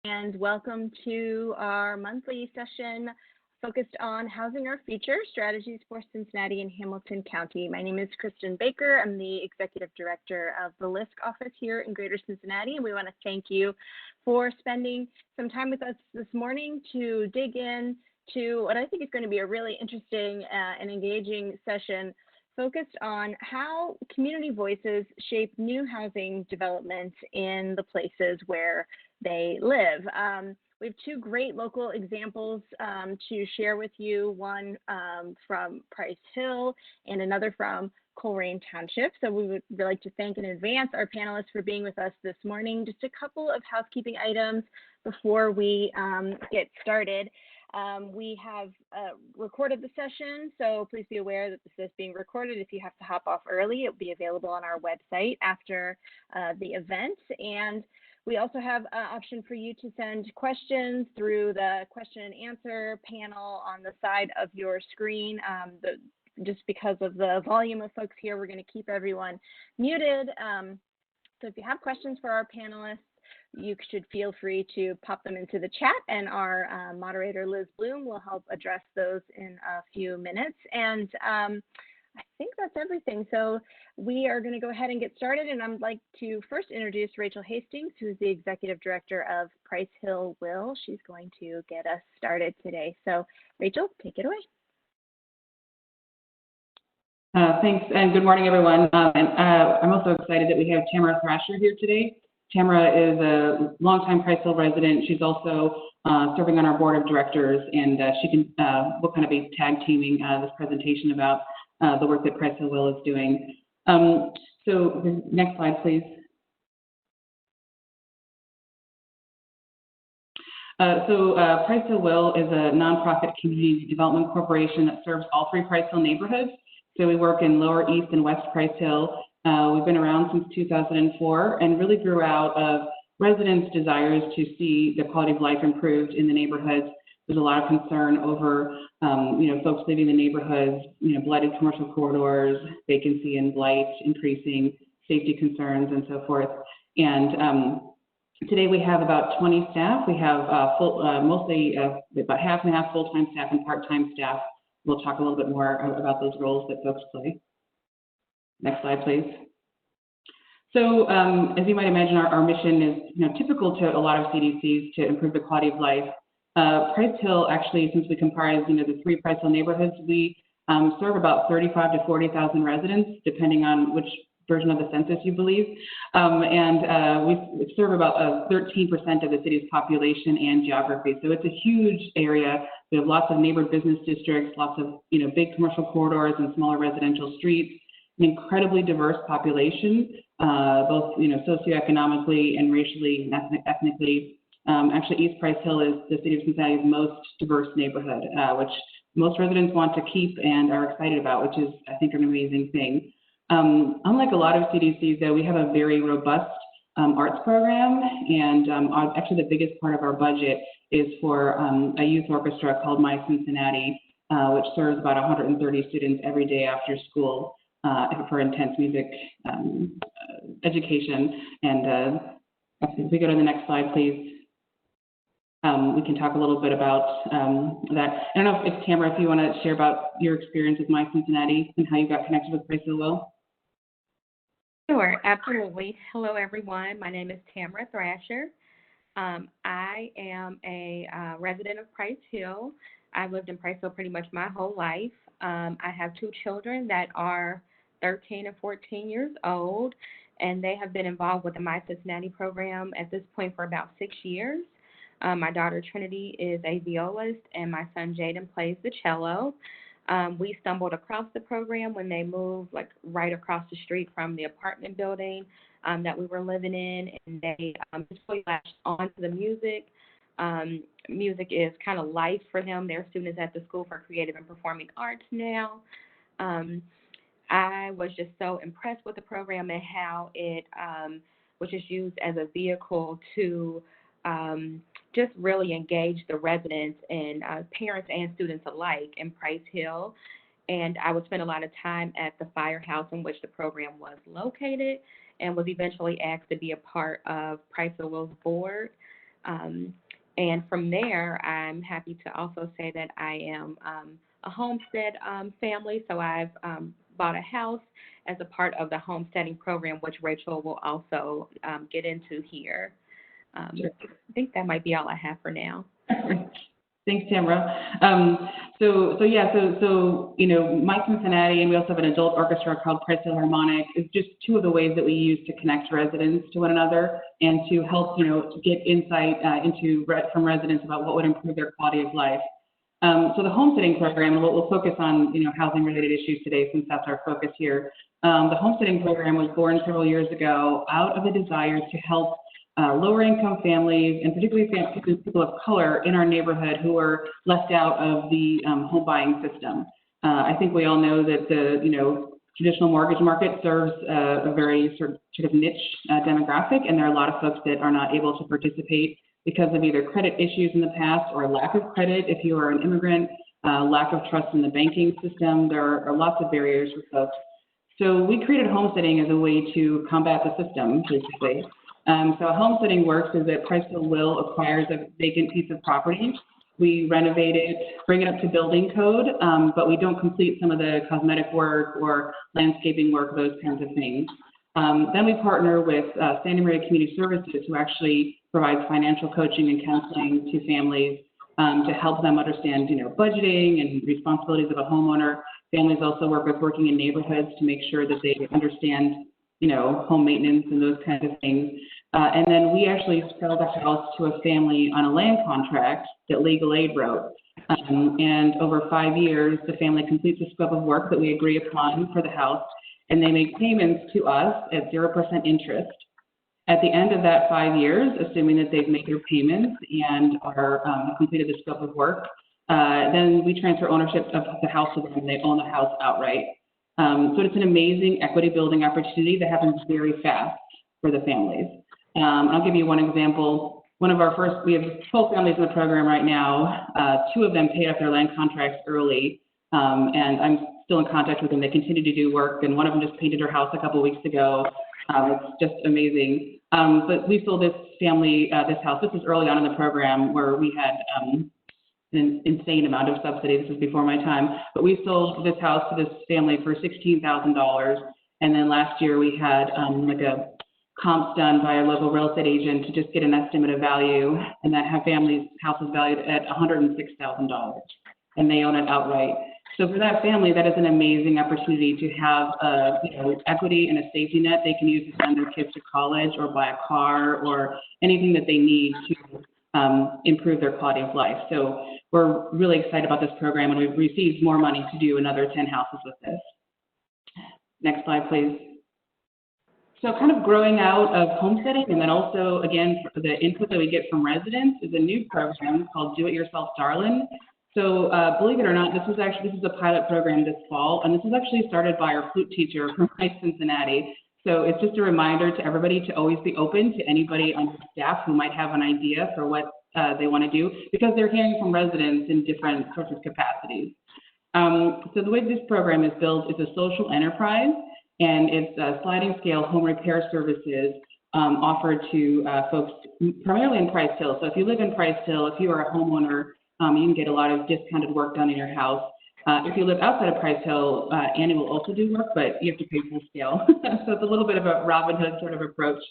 and welcome to our monthly session focused on housing our future strategies for Cincinnati and Hamilton County. My name is Kristen Baker. I'm the executive director of the LISC office here in Greater Cincinnati, and we want to thank you for spending some time with us this morning to dig in to what I think is going to be a really interesting and engaging session focused on how community voices shape new housing development in the places where they live. We have two great local examples to share with you, one from Price Hill and another from Colerain Township. So we would like to thank in advance our panelists for being with us this morning. Just a couple of housekeeping items before we get started. We have recorded the session, so please be aware that this is being recorded. If you have to hop off early, it will be available on our website after the event. And we also have an option for you to send questions through the question and answer panel on the side of your screen. Just because of the volume of folks here, we're going to keep everyone muted. So if you have questions for our panelists, you should feel free to pop them into the chat, and our moderator, Liz Bloom, will help address those in a few minutes. And I think that's everything. So we are going to go ahead and get started, and I'd like to first introduce Rachel Hastings, who's the executive director of Price Hill Will. She's going to get us started today. So Rachel, take it away. Thanks, and good morning, everyone. I'm also excited that we have Tamara Thrasher here today. Tamara is a longtime Price Hill resident. She's also serving on our board of directors, and we'll kind of be tag teaming this presentation about the work that Price Hill Will is doing. So the next slide, please. Price Hill Will is a nonprofit community development corporation that serves all three Price Hill neighborhoods. So we work in Lower East and West Price Hill. We've been around since 2004 and really grew out of residents' desires to see the quality of life improved in the neighborhoods. There's a lot of concern over, folks leaving the neighborhoods, blighted commercial corridors, vacancy and blight increasing, safety concerns, and so forth. And today we have about 20 staff. We have mostly about half and half full-time staff and part-time staff. We'll talk a little bit more about those roles that folks play. Next slide, please. So as you might imagine, our mission is typical to a lot of CDCs to improve the quality of life. Price Hill, actually, since we comprise the three Price Hill neighborhoods, we serve about 35,000 to 40,000 residents, depending on which version of the census you believe. We serve about 13% of the city's population and geography. So it's a huge area. We have lots of neighbor business districts, lots of big commercial corridors and smaller residential streets. An incredibly diverse population, both socioeconomically and racially and ethnically. Actually, East Price Hill is the city of Cincinnati's most diverse neighborhood, which most residents want to keep and are excited about, which is, I think, an amazing thing. Unlike a lot of CDCs, though, we have a very robust arts program, and actually the biggest part of our budget is for a youth orchestra called My Cincinnati, which serves about 130 students every day after school. For intense music education. And if we go to the next slide, please, we can talk a little bit about that. I don't know if Tamara, if you want to share about your experience with My Cincinnati and how you got connected with Price Hill Will. Sure, absolutely. Hello, everyone. My name is Tamara Thrasher. I am a resident of Price Hill. I've lived in Price Hill pretty much my whole life. I have two children that are 13 and 14 years old, and they have been involved with the My Cincinnati program at this point for about 6 years. My daughter Trinity is a violist, and my son Jaden plays the cello. We stumbled across the program when they moved right across the street from the apartment building that we were living in, and they just really latched on to the music. Music is kind of life for them. They're students at the School for Creative and Performing Arts now. I was just so impressed with the program and how it was just used as a vehicle to just really engage the residents and parents and students alike in Price Hill. And I would spend a lot of time at the firehouse in which the program was located, and was eventually asked to be a part of Price Hill Will's board. And from there, I'm happy to also say that I am a homestead family. So I've bought a house as a part of the homesteading program, which Rachel will also get into here. Sure. I think that might be all I have for now. Thanks, Tamara. So My Cincinnati, and we also have an adult orchestra called Price Hill Harmonic, is just two of the ways that we use to connect residents to one another and to help, get insight from residents about what would improve their quality of life. So the homesteading program, we'll focus on, housing-related issues today since that's our focus here. The homesteading program was born several years ago out of a desire to help lower-income families, and particularly people of color in our neighborhood who are left out of the home buying system. I think we all know that the traditional mortgage market serves a very sort of niche demographic, and there are a lot of folks that are not able to participate because of either credit issues in the past or lack of credit if you are an immigrant, lack of trust in the banking system. There are lots of barriers for folks. So we created homesteading as a way to combat the system, basically. So how homesteading works is that Price Hill Will acquires a vacant piece of property. We renovate it, bring it up to building code, but we don't complete some of the cosmetic work or landscaping work, those kinds of things. Then we partner with Santa Maria Community Services, who actually provides financial coaching and counseling to families to help them understand, budgeting and responsibilities of a homeowner. Families also work with working in neighborhoods to make sure that they understand, home maintenance and those kinds of things. And then we actually sell the house to a family on a land contract that legal aid wrote. And over 5 years, the family completes the scope of work that we agree upon for the house, and they make payments to us at 0% interest. At the end of that 5 years, assuming that they've made their payments and are completed the scope of work, then we transfer ownership of the house to them, and they own the house outright. So it's an amazing equity building opportunity that happens very fast for the families. I'll give you one example. We have 12 families in the program right now. 2 of them paid off their land contracts early, and I'm still in contact with them. They continue to do work, and one of them just painted her house a couple weeks ago. It's just amazing. But we sold this family this house. This was early on in the program where we had an insane amount of subsidy. This was before my time. But we sold this house to this family for $16,000. And then last year we had like a comps done by a local real estate agent to just get an estimate of value. And that family's house is valued at $106,000. And they own it outright. So for that family, that is an amazing opportunity to have equity and a safety net they can use to send their kids to college or buy a car or anything that they need to improve their quality of life. So we're really excited about this program, and we've received more money to do another 10 houses with this. Next slide, please. So kind of growing out of homesteading, and then also, again, the input that we get from residents is a new program called Do It Yourself Darlin'. So believe it or not, this is a pilot program this fall, and this was actually started by our flute teacher from Price Cincinnati. So it's just a reminder to everybody to always be open to anybody on your staff who might have an idea for what they want to do, because they're hearing from residents in different sorts of capacities. So the way this program is built is a social enterprise, and it's sliding scale home repair services offered to folks primarily in Price Hill. So if you live in Price Hill, if you are a homeowner, you can get a lot of discounted work done in your house. If you live outside of Price Hill, Annie will also do work, but you have to pay full scale. So it's a little bit of a Robin Hood sort of approach.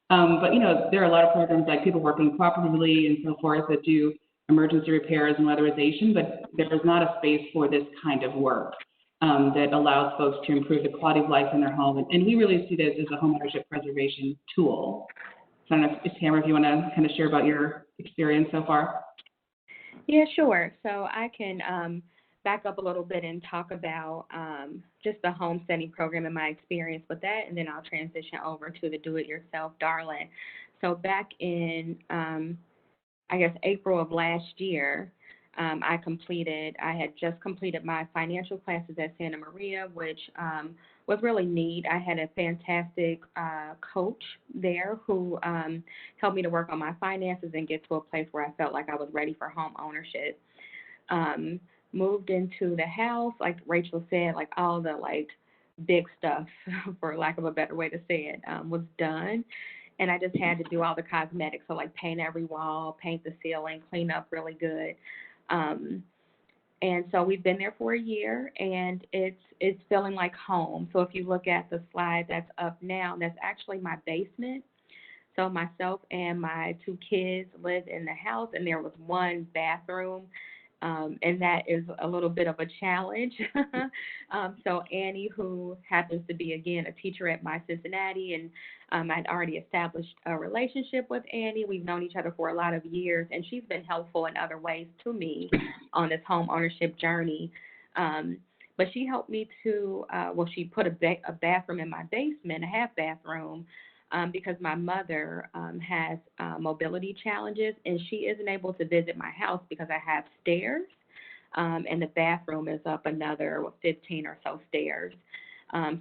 But there are a lot of programs like People Working Cooperatively and so forth that do emergency repairs and weatherization, but there is not a space for this kind of work that allows folks to improve the quality of life in their home. And we really see this as a homeownership preservation tool. So I don't know, Tamara, if you want to kind of share about your experience so far. Yeah, sure. So I can back up a little bit and talk about just the homesteading program and my experience with that, and then I'll transition over to the Do It Yourself Darlin'. So back in, April of last year, I had just completed my financial classes at Santa Maria, which was really neat. I had a fantastic coach there who helped me to work on my finances and get to a place where I felt like I was ready for home ownership. Moved into the house, like Rachel said, like all the big stuff, for lack of a better way to say it, was done. and I just had to do all the cosmetics, so like paint every wall, paint the ceiling, clean up really good. And so we've been there for a year, and it's feeling like home. So if you look at the slide that's up now, that's actually my basement. So myself and my two kids lived in the house, and there was one bathroom, and that is a little bit of a challenge. So Annie, who happens to be, again, a teacher at My Cincinnati, and I'd already established a relationship with Annie. We've known each other for a lot of years, and she's been helpful in other ways to me on this home ownership journey. But she helped me to, she put a bathroom in my basement, a half bathroom, because my mother has mobility challenges, and she isn't able to visit my house because I have stairs, and the bathroom is up another 15 or so stairs.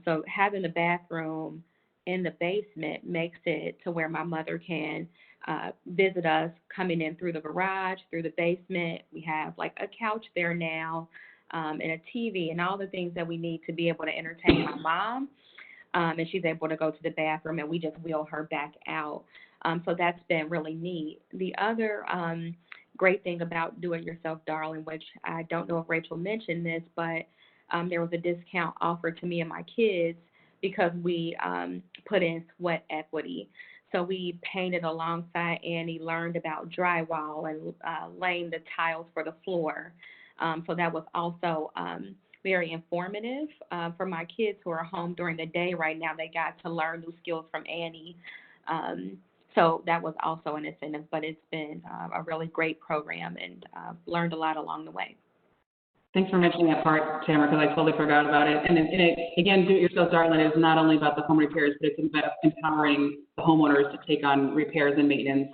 So having the bathroom in the basement makes it to where my mother can visit us coming in through the garage, through the basement. We have like a couch there now, and a TV and all the things that we need to be able to entertain my mom. And she's able to go to the bathroom, and we just wheel her back out. So that's been really neat. The other great thing about Do It Yourself Darling, which I don't know if Rachel mentioned this, but there was a discount offered to me and my kids because we put in sweat equity. So we painted alongside Annie, learned about drywall and laying the tiles for the floor. So that was also very informative for my kids who are home during the day right now. They got to learn new skills from Annie. So that was also an incentive, but it's been a really great program, and learned a lot along the way. Thanks for mentioning that part, Tamara, because I totally forgot about it. And again, Do It Yourself Darling is not only about the home repairs, but it's about empowering the homeowners to take on repairs and maintenance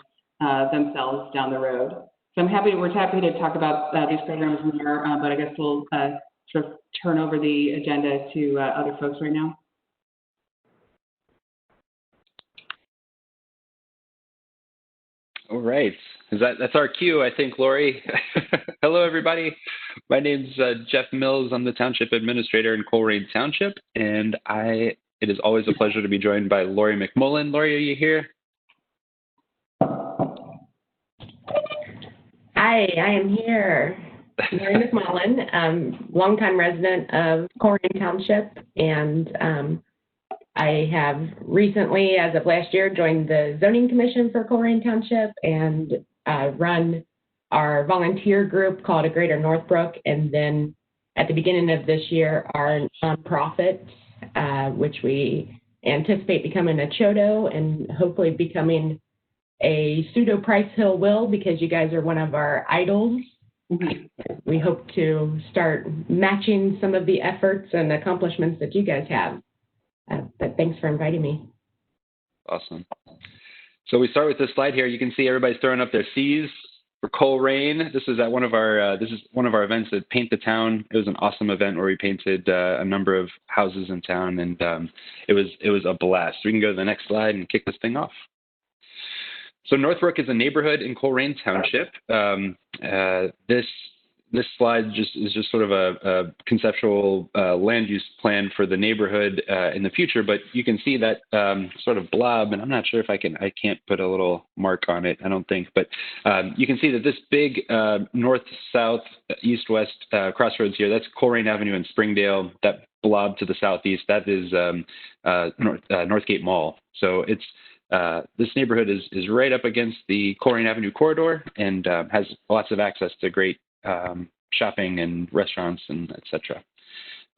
themselves down the road. So we're happy to talk about these programs more, but I guess we'll sort of turn over the agenda to other folks right now. All right, that's our cue, I think, Lori. Hello, everybody. My name's Jeff Mills. I'm the Township Administrator in Colerain Township, and it is always a pleasure to be joined by Lori McMullen. Lori, are you here? Hi, I am here. Lori McMullen, longtime resident of Colerain Township, and I have recently, as of last year, joined the Zoning Commission for Colerain Township and run our volunteer group called A Greater Northbrook, and then at the beginning of this year, our nonprofit, which we anticipate becoming a CHODO and hopefully becoming a pseudo Price Hill Will, because you guys are one of our idols. We hope to start matching some of the efforts and accomplishments that you guys have. But thanks for inviting me. Awesome. So we start with this slide here. You can see everybody's throwing up their C's for Colerain. This is at one of our events at Paint the Town. It was an awesome event where we painted a number of houses in town, and it was a blast. We can go to the next slide and kick this thing off. So Northbrook is a neighborhood in Colerain Township. This slide is just sort of a conceptual land use plan for the neighborhood in the future, but you can see that sort of blob, and I'm not sure if I can't put a little mark on it, I don't think, but you can see that this big north, south, east, west crossroads here, that's Colerain Avenue in Springdale. That blob to the southeast, that is Northgate Mall. So it's this neighborhood is right up against the Colerain Avenue corridor and has lots of access to great shopping and restaurants and et cetera.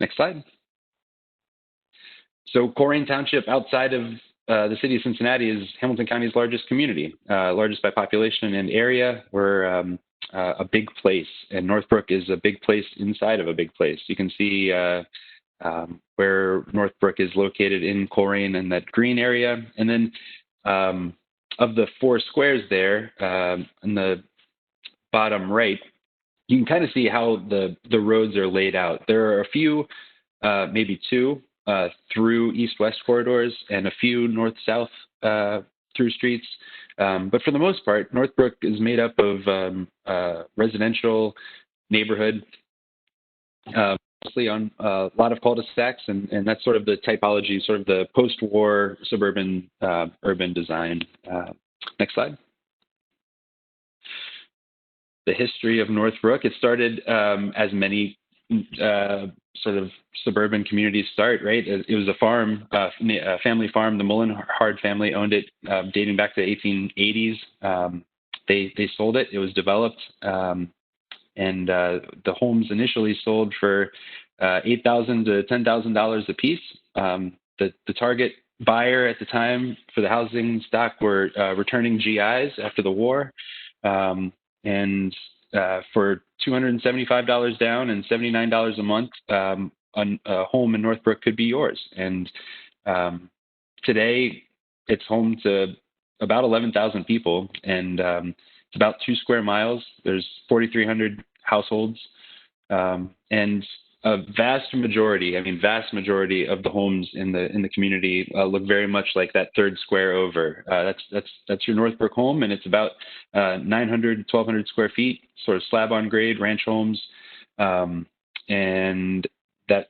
Next slide. So Colerain Township, outside of the city of Cincinnati, is Hamilton County's largest community, largest by population and area. We're a big place, and Northbrook is a big place inside of a big place. You can see where Northbrook is located in Colerain and that green area. And then of the 4 squares there in the bottom right, you can kind of see how the roads are laid out. There are a few, maybe 2 through east-west corridors and a few north-south through streets. But for the most part, Northbrook is made up of residential neighborhood. mostly on a lot of cul-de-sacs, and that's sort of the typology, sort of the post-war suburban urban design. Next slide. The history of Northbrook. It started as many sort of suburban communities start, right? It was a farm, a family farm. The Mullenhard family owned it dating back to the 1880s. They sold it. It was developed, and the homes initially sold for $8,000 to $10,000 a piece. The target buyer at the time for the housing stock were returning GIs after the war, and for $275 down and $79 a month, a home in Northbrook could be yours. And today, it's home to about 11,000 people, and it's about 2 square miles. There's 4,300 households, and a vast majority of the homes in the community look very much like that third square over. That's your Northbrook home, and it's about 900, 1,200 square feet, sort of slab on grade ranch homes, and that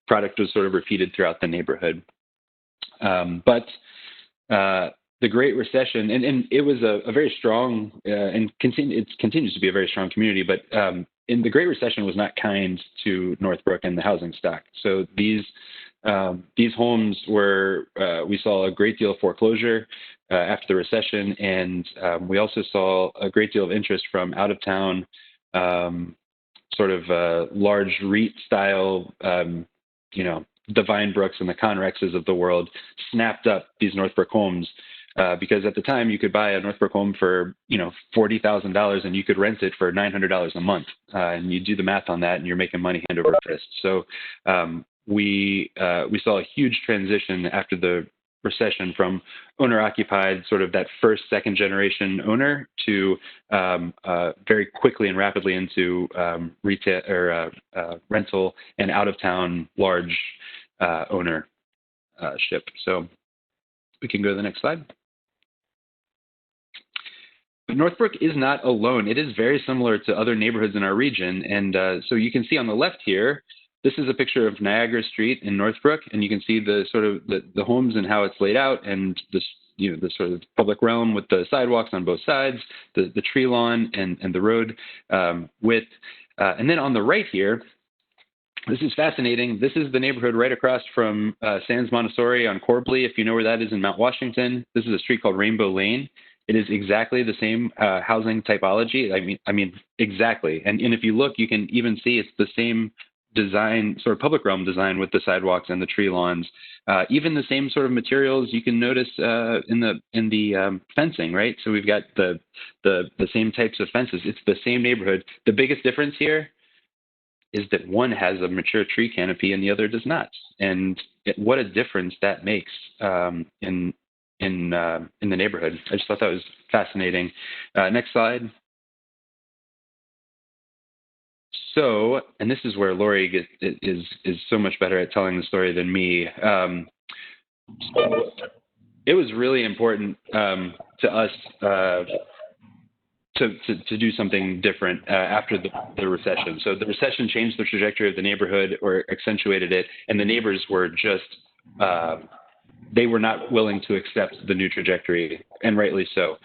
product was sort of repeated throughout the neighborhood. But the Great Recession, and it was a very strong and it continues to be a very strong community, but in the Great Recession was not kind to Northbrook and the housing stock. So these homes were, we saw a great deal of foreclosure after the recession, and we also saw a great deal of interest from out of town, sort of large REIT style, the Vinebrooks and the Conrexes of the world snapped up these Northbrook homes. Because at the time you could buy a Northbrook home for $40,000 and you could rent it for $900 a month, and you do the math on that and you're making money hand over fist. So we saw a huge transition after the recession from owner-occupied, sort of that first, second generation owner, to very quickly and rapidly into retail or rental and out of town large ownership. So we can go to the next slide. But Northbrook is not alone. It is very similar to other neighborhoods in our region. And so you can see on the left here, this is a picture of Niagara Street in Northbrook, and you can see the sort of the homes and how it's laid out, and this, the sort of public realm with the sidewalks on both sides, the tree lawn and the road width. And then on the right here, this is fascinating. This is the neighborhood right across from Sands Montessori on Corbly, if you know where that is in Mount Washington. This is a street called Rainbow Lane. It is exactly the same housing typology. I mean, exactly. And if you look, you can even see it's the same design, sort of public realm design with the sidewalks and the tree lawns. Even the same sort of materials you can notice in the fencing, right? So we've got the same types of fences. It's the same neighborhood. The biggest difference here is that one has a mature tree canopy and the other does not. And what a difference that makes in the neighborhood. I just thought that was fascinating. Next slide. So, and this is where Lori is so much better at telling the story than me. So it was really important to us to do something different after the recession. So the recession changed the trajectory of the neighborhood or accentuated it, and the neighbors were just, they were not willing to accept the new trajectory, and rightly so.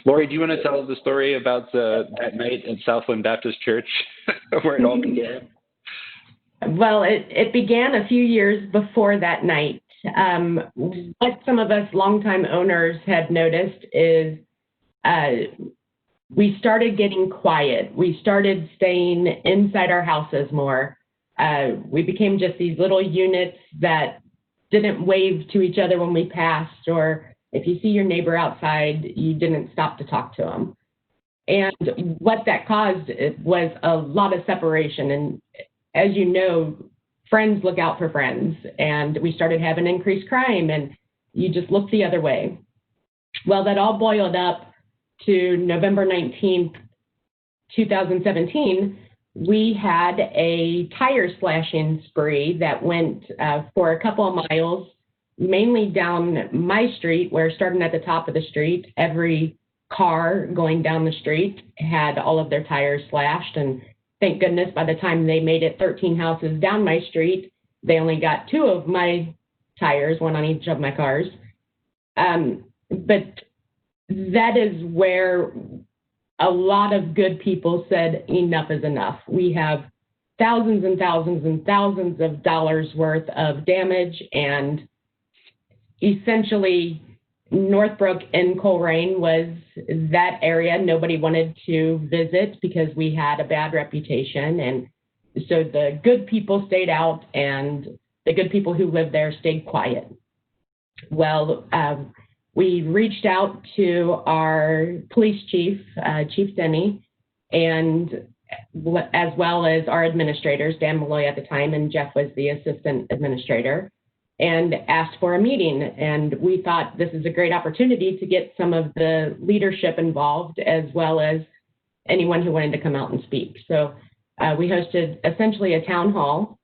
Lori, do you want to tell the story about that night at Southland Baptist Church where it all began? Well, it began a few years before that night. What some of us longtime owners had noticed is we started getting quiet. We started staying inside our houses more. We became just these little units that didn't wave to each other when we passed, or if you see your neighbor outside, you didn't stop to talk to them. And what that caused was a lot of separation. And as you know, friends look out for friends. And we started having increased crime, and you just look the other way. Well, that all boiled up to November 19th, 2017. We had a tire slashing spree that went for a couple of miles, mainly down my street, where starting at the top of the street, every car going down the street had all of their tires slashed, and thank goodness by the time they made it 13 houses down my street, they only got 2 of my tires, 1 on each of my cars. But that is where a lot of good people said enough is enough. We have thousands and thousands and thousands of dollars worth of damage, and essentially Northbrook and Coleraine was that area nobody wanted to visit because we had a bad reputation. And so the good people stayed out and the good people who lived there stayed quiet. Well, we reached out to our police chief, Chief Demi, and as well as our administrators, Dan Malloy at the time, and Jeff was the assistant administrator, and asked for a meeting. And we thought this is a great opportunity to get some of the leadership involved, as well as anyone who wanted to come out and speak. So we hosted essentially a town hall,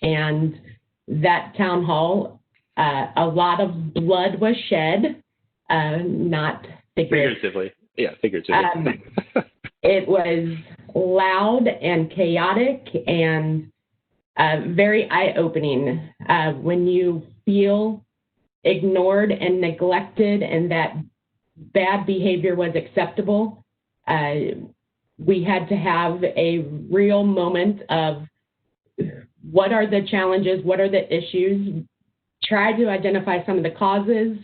and that town hall, a lot of blood was shed, not figuratively. Yeah, figuratively. It was loud and chaotic and very eye-opening. When you feel ignored and neglected and that bad behavior was acceptable, we had to have a real moment of what are the challenges, what are the issues, try to identify some of the causes,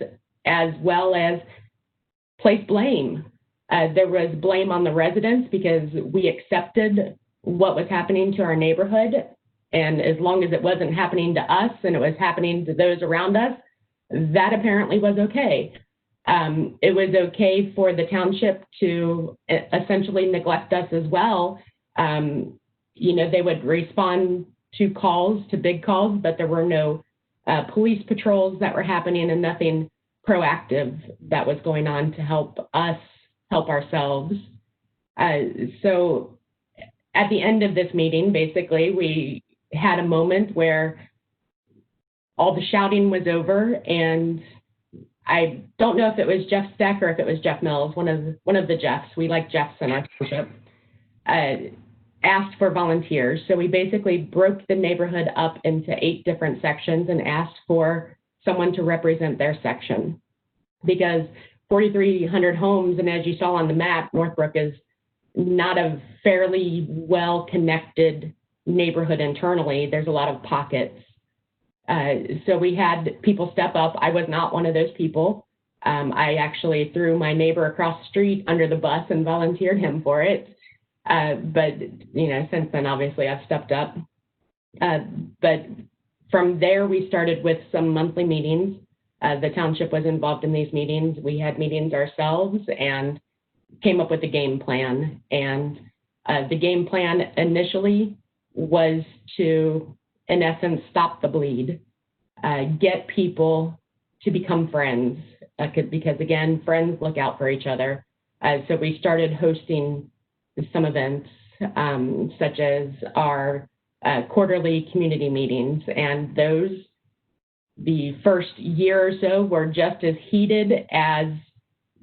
as well as place blame. There was blame on the residents because we accepted what was happening to our neighborhood. And as long as it wasn't happening to us and it was happening to those around us, that apparently was okay. It was okay for the township to essentially neglect us as well. They would respond to calls, to big calls, but there were no police patrols that were happening and nothing proactive that was going on to help us help ourselves. So at the end of this meeting, basically, we had a moment where all the shouting was over, and I don't know if it was Jeff Steck or if it was Jeff Mills, one of the Jeffs. We like Jeffs in our township. Asked for volunteers. So we basically broke the neighborhood up into 8 different sections and asked for someone to represent their section, because 4,300 homes, and as you saw on the map, Northbrook is not a fairly well-connected neighborhood internally. There's a lot of pockets. So we had people step up. I was not one of those people. I actually threw my neighbor across the street under the bus and volunteered him for it. But, since then, obviously, I've stepped up. But from there, we started with some monthly meetings. The township was involved in these meetings. We had meetings ourselves and came up with a game plan. And the game plan initially was to, in essence, stop the bleed, get people to become friends, because, again, friends look out for each other. So we started hosting some events, such as our quarterly community meetings, and those, the first year or so, were just as heated as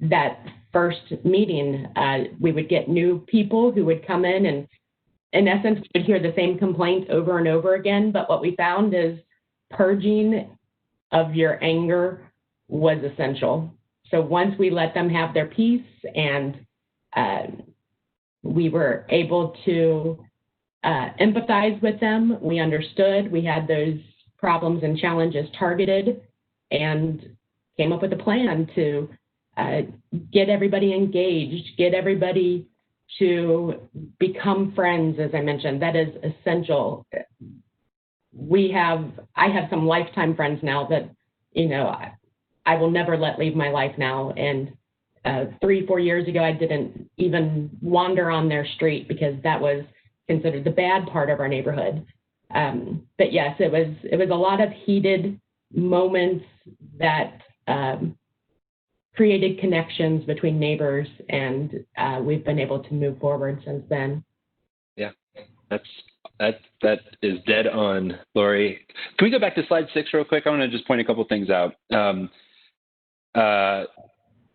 that first meeting. We would get new people who would come in essence, we would hear the same complaints over and over again, but what we found is purging of your anger was essential. So once we let them have their peace and we were able to empathize with them, we understood, we had those problems and challenges targeted, and came up with a plan to get everybody engaged, get everybody to become friends. As I mentioned, that is essential. I have some lifetime friends now that, I will never let leave my life now. And 3-4 years ago, I didn't even wander on their street because that was considered the bad part of our neighborhood. But yes, it was a lot of heated moments that created connections between neighbors, and we've been able to move forward since then. Yeah, that is dead on, Lori. Can we go back to slide 6 real quick? I want to just point a couple things out.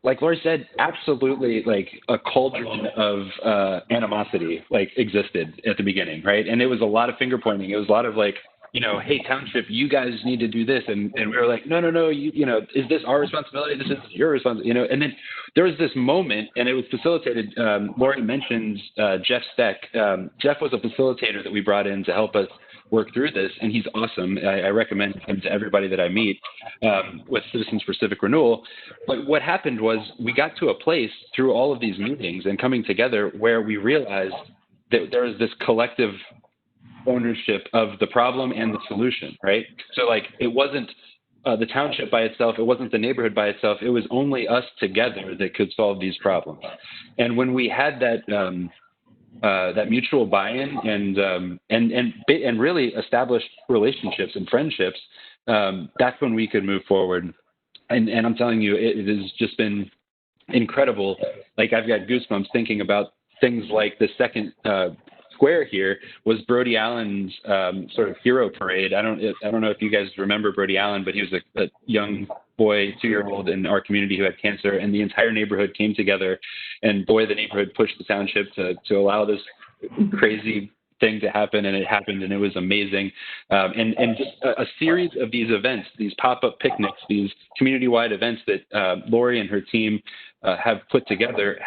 like Lori said, absolutely like a cauldron of animosity like existed at the beginning, right? And it was a lot of finger pointing. It was a lot of like, hey, township, you guys need to do this. And we were like, no, is this our responsibility? This is your responsibility, And then there was this moment, and it was facilitated. Lori mentioned Jeff Steck. Jeff was a facilitator that we brought in to help us work through this, and he's awesome. I recommend him to everybody that I meet with Citizens for Civic Renewal. But what happened was we got to a place through all of these meetings and coming together where we realized that there was this collective ownership of the problem and the solution, right? So like it wasn't the township by itself, it wasn't the neighborhood by itself, it was only us together that could solve these problems. And when we had that mutual buy-in and really established relationships and friendships, that's when we could move forward. And I'm telling you, it has just been incredible. Like I've got goosebumps thinking about things like the second square here was Brody Allen's sort of hero parade. I don't know if you guys remember Brody Allen, but he was a young boy, 2-year-old in our community who had cancer, and the entire neighborhood came together. And boy, the neighborhood pushed the township to allow this crazy thing to happen, and it happened, and it was amazing. And just a series of these events, these pop-up picnics, these community-wide events that Lori and her team have put together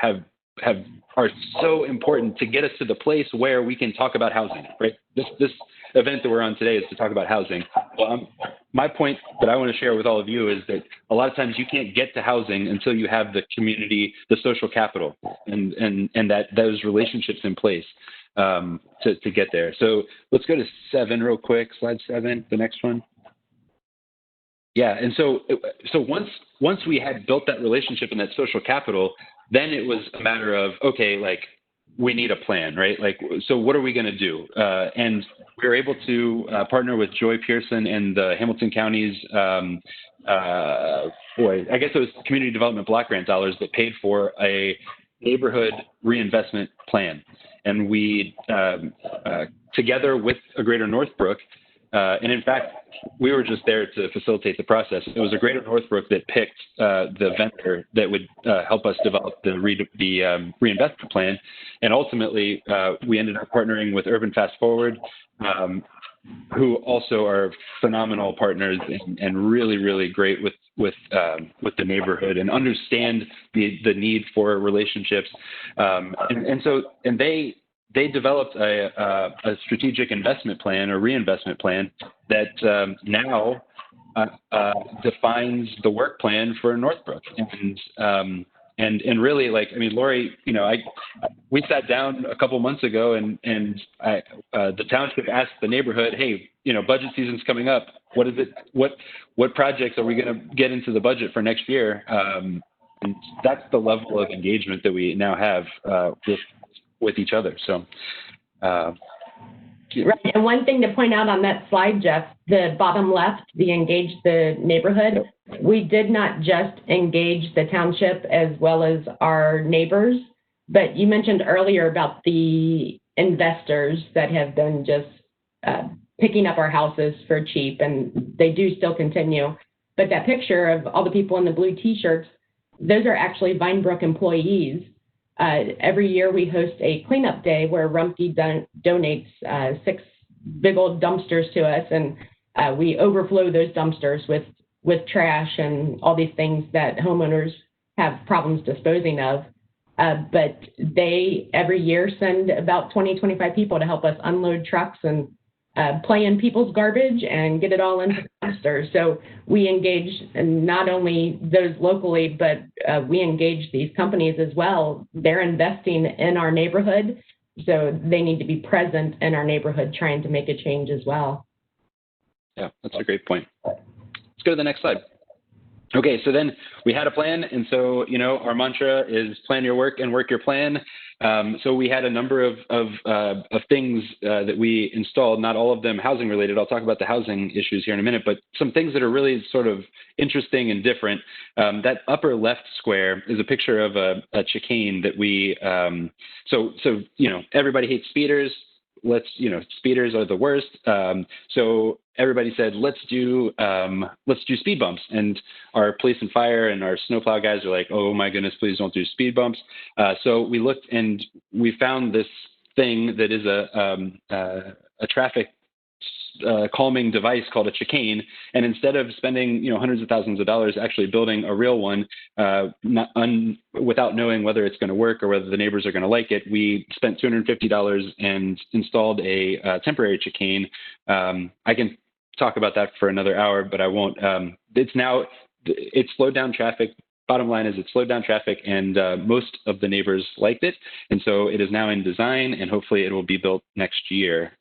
are so important to get us to the place where we can talk about housing, right? This event that we're on today is to talk about housing. Well, my point that I want to share with all of you is that a lot of times you can't get to housing until you have the community, the social capital, and that those relationships in place to get there. So let's go to 7 real quick. Slide 7, the next one. Yeah, and so once we had built that relationship and that social capital, then it was a matter of, okay, like we need a plan, right? Like, so what are we going to do? And we were able to partner with Joy Pearson and the Hamilton County's, I guess it was Community Development Block Grant dollars that paid for a neighborhood reinvestment plan. And we, together with a Greater Northbrook, and in fact, we were just there to facilitate the process. It was a Greater Northbrook that picked the vendor that would help us develop the reinvestment plan. And ultimately, we ended up partnering with Urban Fast Forward, who also are phenomenal partners and really, really great with the neighborhood and understand the need for relationships. And they developed a strategic investment plan or reinvestment plan that now defines the work plan for Northbrook. And really, like, I mean, Lori, we sat down a couple months ago and the township asked the neighborhood, hey, budget season's coming up. What is it? What projects are we going to get into the budget for next year? And that's the level of engagement that we now have with each other. So, right. And one thing to point out on that slide, Jeff, the bottom left, the engage the neighborhood, we did not just engage the township as well as our neighbors, but you mentioned earlier about the investors that have been just picking up our houses for cheap, and they do still continue. But that picture of all the people in the blue T-shirts, those are actually Vinebrook employees. Every year we host a cleanup day where Rumpke donates 6 big old dumpsters to us, and we overflow those dumpsters with trash and all these things that homeowners have problems disposing of. But they every year send about 25 people to help us unload trucks and play in people's garbage and get it all into the dumpster. So we engage not only those locally, but we engage these companies as well. They're investing in our neighborhood, so they need to be present in our neighborhood trying to make a change as well. Yeah, that's a great point. Let's go to the next slide. Okay, so then we had a plan, and so our mantra is plan your work and work your plan. So we had a number of things that we installed, not all of them housing related. I'll talk about the housing issues here in a minute, but some things that are really sort of interesting and different. That upper left square is a picture of a chicane that we. So everybody hates speeders. speeders are the worst. So everybody said, let's do speed bumps. And our police and fire and our snowplow guys are like, oh my goodness, please don't do speed bumps. So we looked and we found this thing that is a traffic calming device called a chicane, and instead of spending hundreds of thousands of dollars actually building a real one, without knowing whether it's going to work or whether the neighbors are going to like it, we spent $250 and installed a temporary chicane. I can talk about that for another hour, but I won't. It's slowed down traffic. Bottom line is it slowed down traffic, and most of the neighbors liked it, and so it is now in design, and hopefully it will be built next year.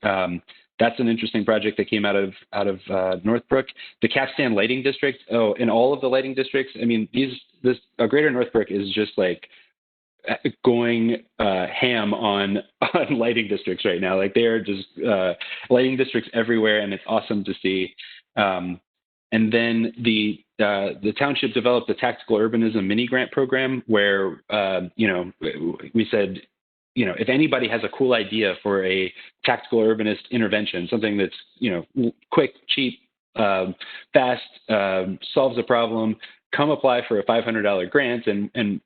That's an interesting project that came out of Northbrook. The Capstan Lighting District. Oh, in all of the lighting districts. I mean, Greater Northbrook is just like going ham on lighting districts right now. Like they are just lighting districts everywhere, and it's awesome to see. And then the township developed a tactical urbanism mini grant program where we said, if anybody has a cool idea for a tactical urbanist intervention, something that's, quick, cheap, fast, solves a problem, come apply for a $500 grant and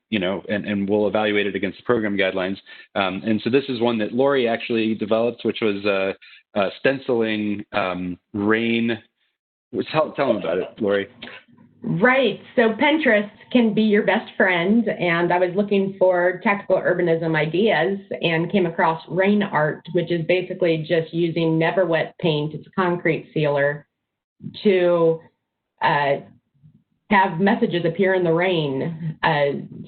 we'll evaluate it against the program guidelines. And so this is one that Lori actually developed, which was stenciling rain. Tell them about it, Lori. Right. So Pinterest can be your best friend. And I was looking for tactical urbanism ideas and came across rain art, which is basically just using never wet paint. It's a concrete sealer to have messages appear in the rain.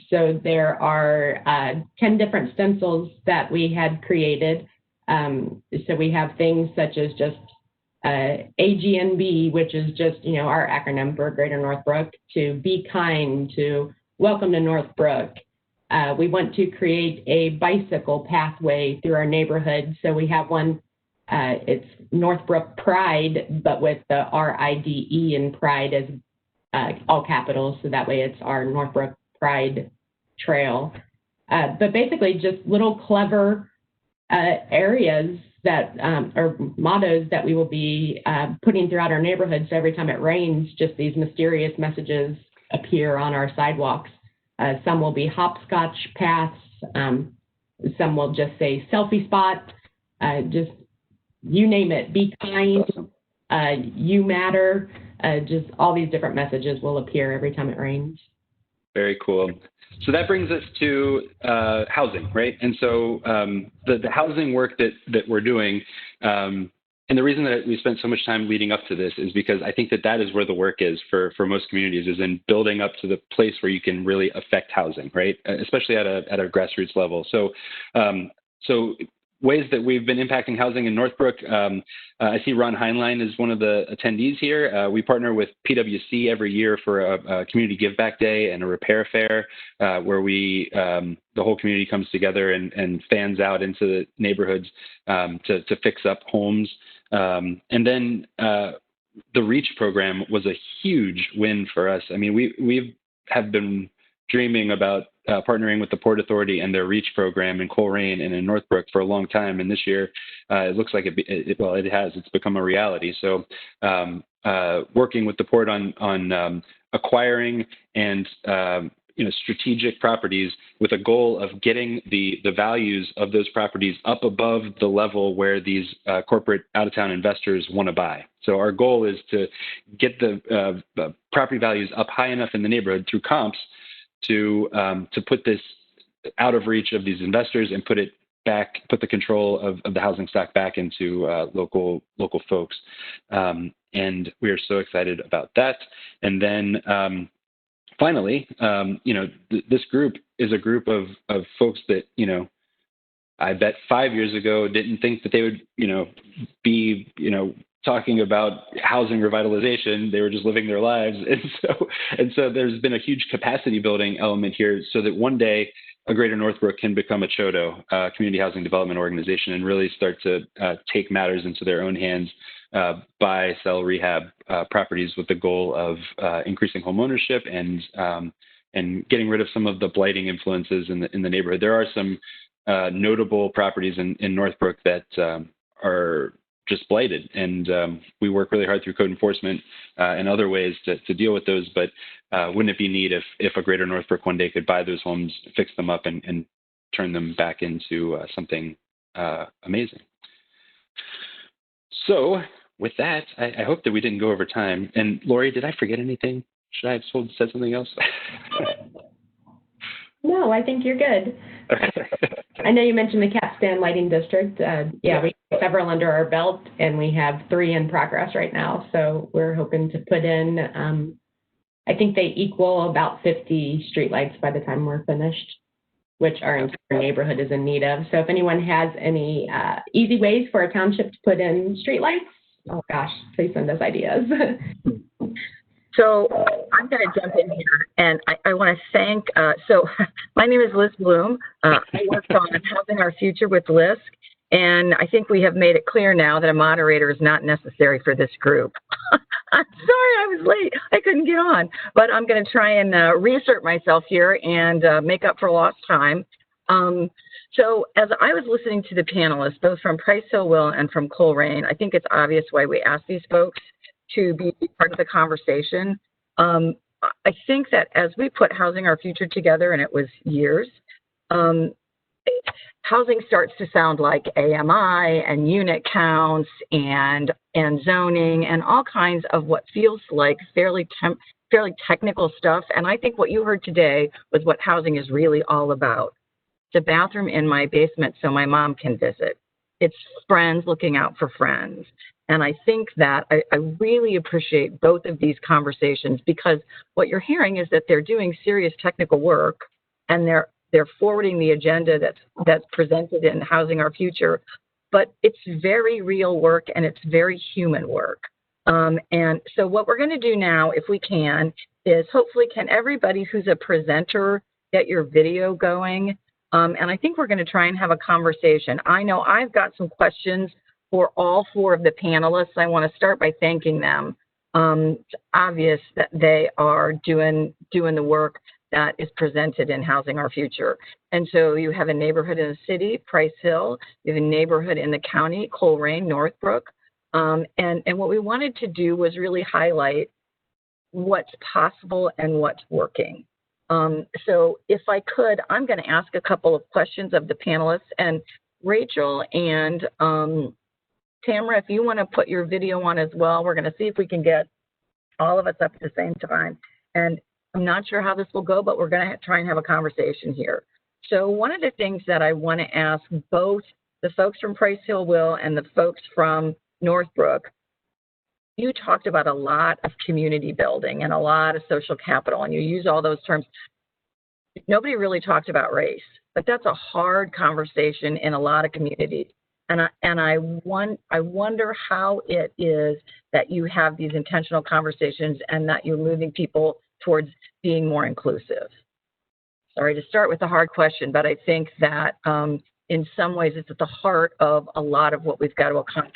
So there are 10 different stencils that we had created. So we have things such as just AGNB, which is just, our acronym for Greater Northbrook, to be kind, to welcome to Northbrook. We want to create a bicycle pathway through our neighborhood. So we have one, it's Northbrook Pride, but with the RIDE in Pride as all capitals. So that way it's our Northbrook Pride Trail. But basically just little clever areas that or mottos that we will be putting throughout our neighborhood. So every time it rains, just these mysterious messages appear on our sidewalks. Some will be hopscotch paths. Some will just say selfie spot. Just you name it. Be kind. Awesome. You matter. Just all these different messages will appear every time it rains. Very cool. So that brings us to housing, right? And so the housing work that we're doing, and the reason that we spent so much time leading up to this is because I think that is where the work is for most communities, is in building up to the place where you can really affect housing, right? Especially at a grassroots level. So ways that we've been impacting housing in Northbrook. I see Ron Heinlein is one of the attendees here. We partner with PwC every year for a community give back day and a repair fair where the whole community comes together and fans out into the neighborhoods to fix up homes. And then the REACH program was a huge win for us. I mean, we have been dreaming about partnering with the Port Authority and their REACH program in Coleraine and in Northbrook for a long time. And this year, it looks like it's become a reality. So working with the Port on acquiring and strategic properties with a goal of getting the values of those properties up above the level where these corporate out-of-town investors want to buy. So our goal is to get the property values up high enough in the neighborhood through comps to put this out of reach of these investors and put the control of the housing stock back into local folks. And we are so excited about that. And then finally, this group is a group of folks that, I bet 5 years ago didn't think that they would, be, talking about housing revitalization. They were just living their lives. And so there's been a huge capacity building element here so that one day a Greater Northbrook can become a CHODO, Community Housing Development Organization, and really start to take matters into their own hands, buy, sell, rehab properties with the goal of increasing home ownership and getting rid of some of the blighting influences in the neighborhood. There are some notable properties in Northbrook that are just blighted. And we work really hard through code enforcement and other ways to deal with those. But wouldn't it be neat if a greater Northbrook one day could buy those homes, fix them up, and turn them back into something amazing? So with that, I hope that we didn't go over time. And Lori, did I forget anything? Should I have said something else? No, I think you're good. I know you mentioned the Capstan Lighting District. Yeah, we have several under our belt, and we have 3 in progress right now. So we're hoping to put in, I think they equal about 50 streetlights by the time we're finished, which our entire neighborhood is in need of. So if anyone has any easy ways for a township to put in streetlights, oh gosh, please send us ideas. So I'm going to jump in here, and I want to thank, so my name is Liz Bloom. I worked on Housing Our Future with LISC, and I think we have made it clear now that a moderator is not necessary for this group. I'm sorry I was late. I couldn't get on, but I'm going to try and reassert myself here and make up for lost time. So as I was listening to the panelists, both from Price Hill Will and from Colerain, I think it's obvious why we asked these folks to be part of the conversation. I think that as we put Housing Our Future together, and it was years, housing starts to sound like AMI and unit counts and zoning and all kinds of what feels like fairly technical stuff. And I think what you heard today was what housing is really all about. The bathroom in my basement so my mom can visit. It's friends looking out for friends. And I think that I really appreciate both of these conversations, because what you're hearing is that they're doing serious technical work, and they're forwarding the agenda that's presented in Housing Our Future, but it's very real work and it's very human work. And so what we're going to do now, if we can, is hopefully can everybody who's a presenter get your video going? And I think we're going to try and have a conversation. I know I've got some questions for all 4 of the panelists. I want to start by thanking them. It's obvious that they are doing the work that is presented in Housing Our Future. And so you have a neighborhood in the city, Price Hill, you have a neighborhood in the county, Colerain, Northbrook. And what we wanted to do was really highlight what's possible and what's working. So if I could, I'm going to ask a couple of questions of the panelists, and Rachel and Tamara, if you want to put your video on as well, we're going to see if we can get all of us up at the same time. And I'm not sure how this will go, but we're going to try and have a conversation here. So one of the things that I want to ask both the folks from Price Hill Will and the folks from Northbrook, you talked about a lot of community building and a lot of social capital, and you use all those terms. Nobody really talked about race, but that's a hard conversation in a lot of communities. And I wonder how it is that you have these intentional conversations and that you're moving people towards being more inclusive. Sorry to start with a hard question, but I think that in some ways it's at the heart of a lot of what we've got to accomplish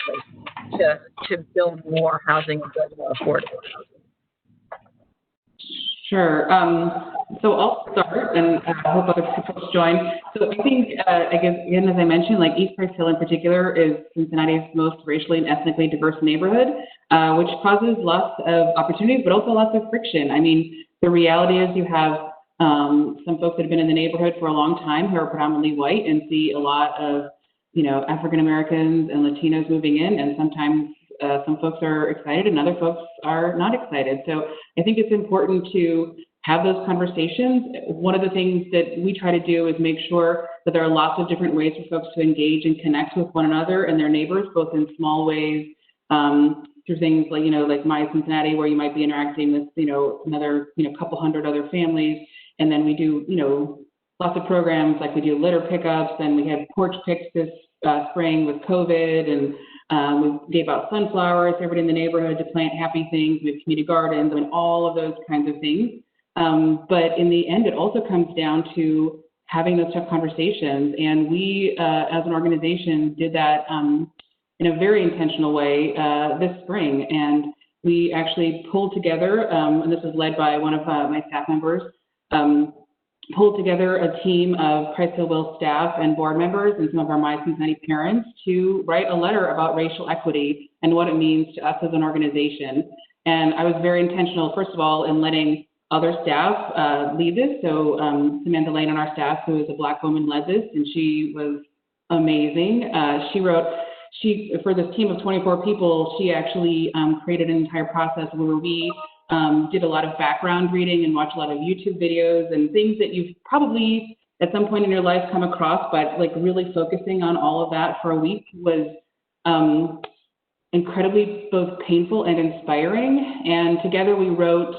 to build more housing and build more affordable housing. Sure. So I'll start, and I hope other folks join. So I think, again, as I mentioned, like East Price Hill in particular is Cincinnati's most racially and ethnically diverse neighborhood, which causes lots of opportunities, but also lots of friction. I mean, the reality is you have some folks that have been in the neighborhood for a long time who are predominantly white and see a lot of, African Americans and Latinos moving in, and sometimes some folks are excited and other folks are not excited. So I think it's important to have those conversations. One of the things that we try to do is make sure that there are lots of different ways for folks to engage and connect with one another and their neighbors, both in small ways, through things like, like My Cincinnati, where you might be interacting with, another, couple hundred other families. And then we do, lots of programs, like we do litter pickups, and we had porch picks this spring with COVID, and we gave out sunflowers to everybody in the neighborhood to plant happy things. We have community gardens, all of those kinds of things. But in the end, it also comes down to having those tough conversations. And we, as an organization, did that in a very intentional way this spring. And we actually pulled together, and this was led by one of my staff members, pulled together a team of Price Hill Will staff and board members and some of our My Cincinnati parents to write a letter about racial equity and what it means to us as an organization. And I was very intentional, first of all, in letting other staff lead this. So Samantha Lane on our staff, who is a Black woman, led this, and she was amazing. For this team of 24 people, she actually created an entire process where we did a lot of background reading and watched a lot of YouTube videos and things that you've probably at some point in your life come across, but like really focusing on all of that for a week was incredibly both painful and inspiring. And together we wrote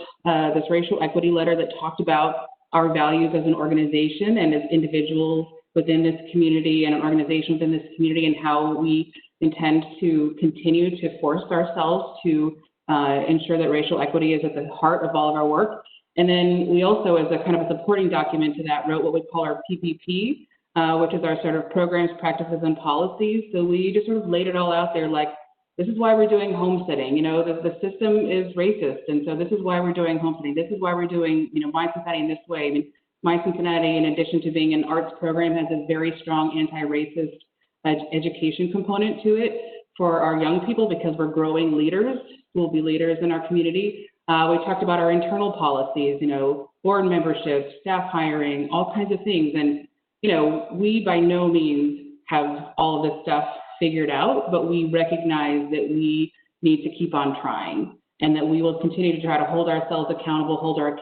this racial equity letter that talked about our values as an organization and as individuals within this community and an organization within this community, and how we intend to continue to force ourselves to ensure that racial equity is at the heart of all of our work. And then we also, as a kind of a supporting document to that, wrote what we call our PPP, which is our sort of programs, practices, and policies. So we just sort of laid it all out there, like, this is why we're doing homesteading. You know, the system is racist, and so this is why we're doing homesteading. This is why we're doing, you know, My Cincinnati in this way. I mean, My Cincinnati, in addition to being an arts program, has a very strong anti-racist education component to it for our young people, because we're growing leaders who will be leaders in our community. We talked about our internal policies, you know, board membership, staff hiring, all kinds of things. And, you know, we by no means have all of this stuff figured out, but we recognize that we need to keep on trying, and that we will continue to try to hold ourselves accountable, hold our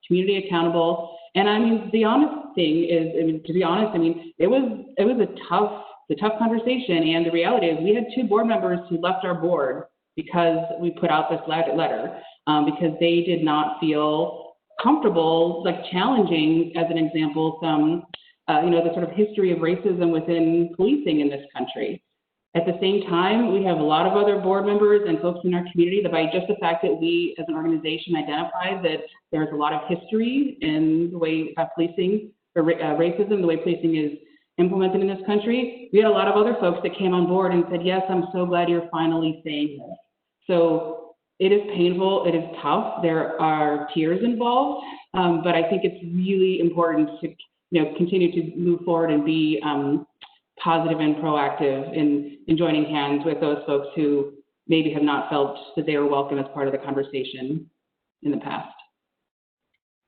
community accountable. And I mean, the honest thing is, I mean, to be honest, I mean, it was a tough conversation. And the reality is we had 2 board members who left our board because we put out this letter, because they did not feel comfortable, like, challenging, as an example, some, you know, the sort of history of racism within policing in this country. At the same time, we have a lot of other board members and folks in our community that, by just the fact that we as an organization identified that there's a lot of history in the way policing, or racism, the way policing is implemented in this country, we had a lot of other folks that came on board and said, yes, I'm so glad you're finally saying this. So it is painful, it is tough, there are tears involved, but I think it's really important to, you know, continue to move forward and be positive and proactive in joining hands with those folks who maybe have not felt that they were welcome as part of the conversation in the past.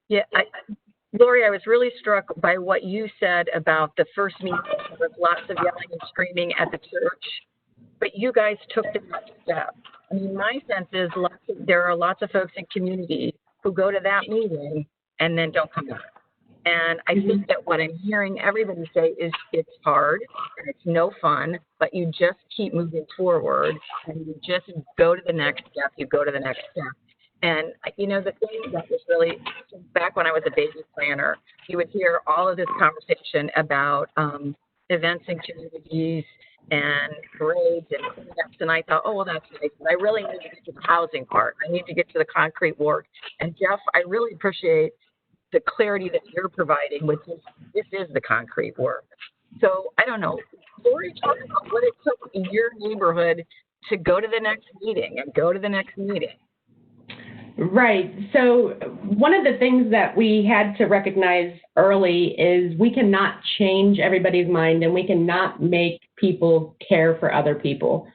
Yeah, Lori, I was really struck by what you said about the first meeting with lots of yelling and screaming at the church, but you guys took the next step. I mean, my sense is there are lots of folks in community who go to that meeting and then don't come back. And I think that what I'm hearing everybody say is it's hard and it's no fun, but you just keep moving forward and you just go to the next step, you go to the next step. And, you know, the thing that was really, back when I was a baby planner, you would hear all of this conversation about events in communities and parades and cleanups. And I thought, oh, well, that's nice. But I really need to get to the housing part. I need to get to the concrete work. And Jeff, I really appreciate the clarity that you're providing with this is the concrete work. So I don't know, Lori, talk about what it took in your neighborhood to go to the next meeting and go to the next meeting. Right. So one of the things that we had to recognize early is we cannot change everybody's mind, and we cannot make people care for other people.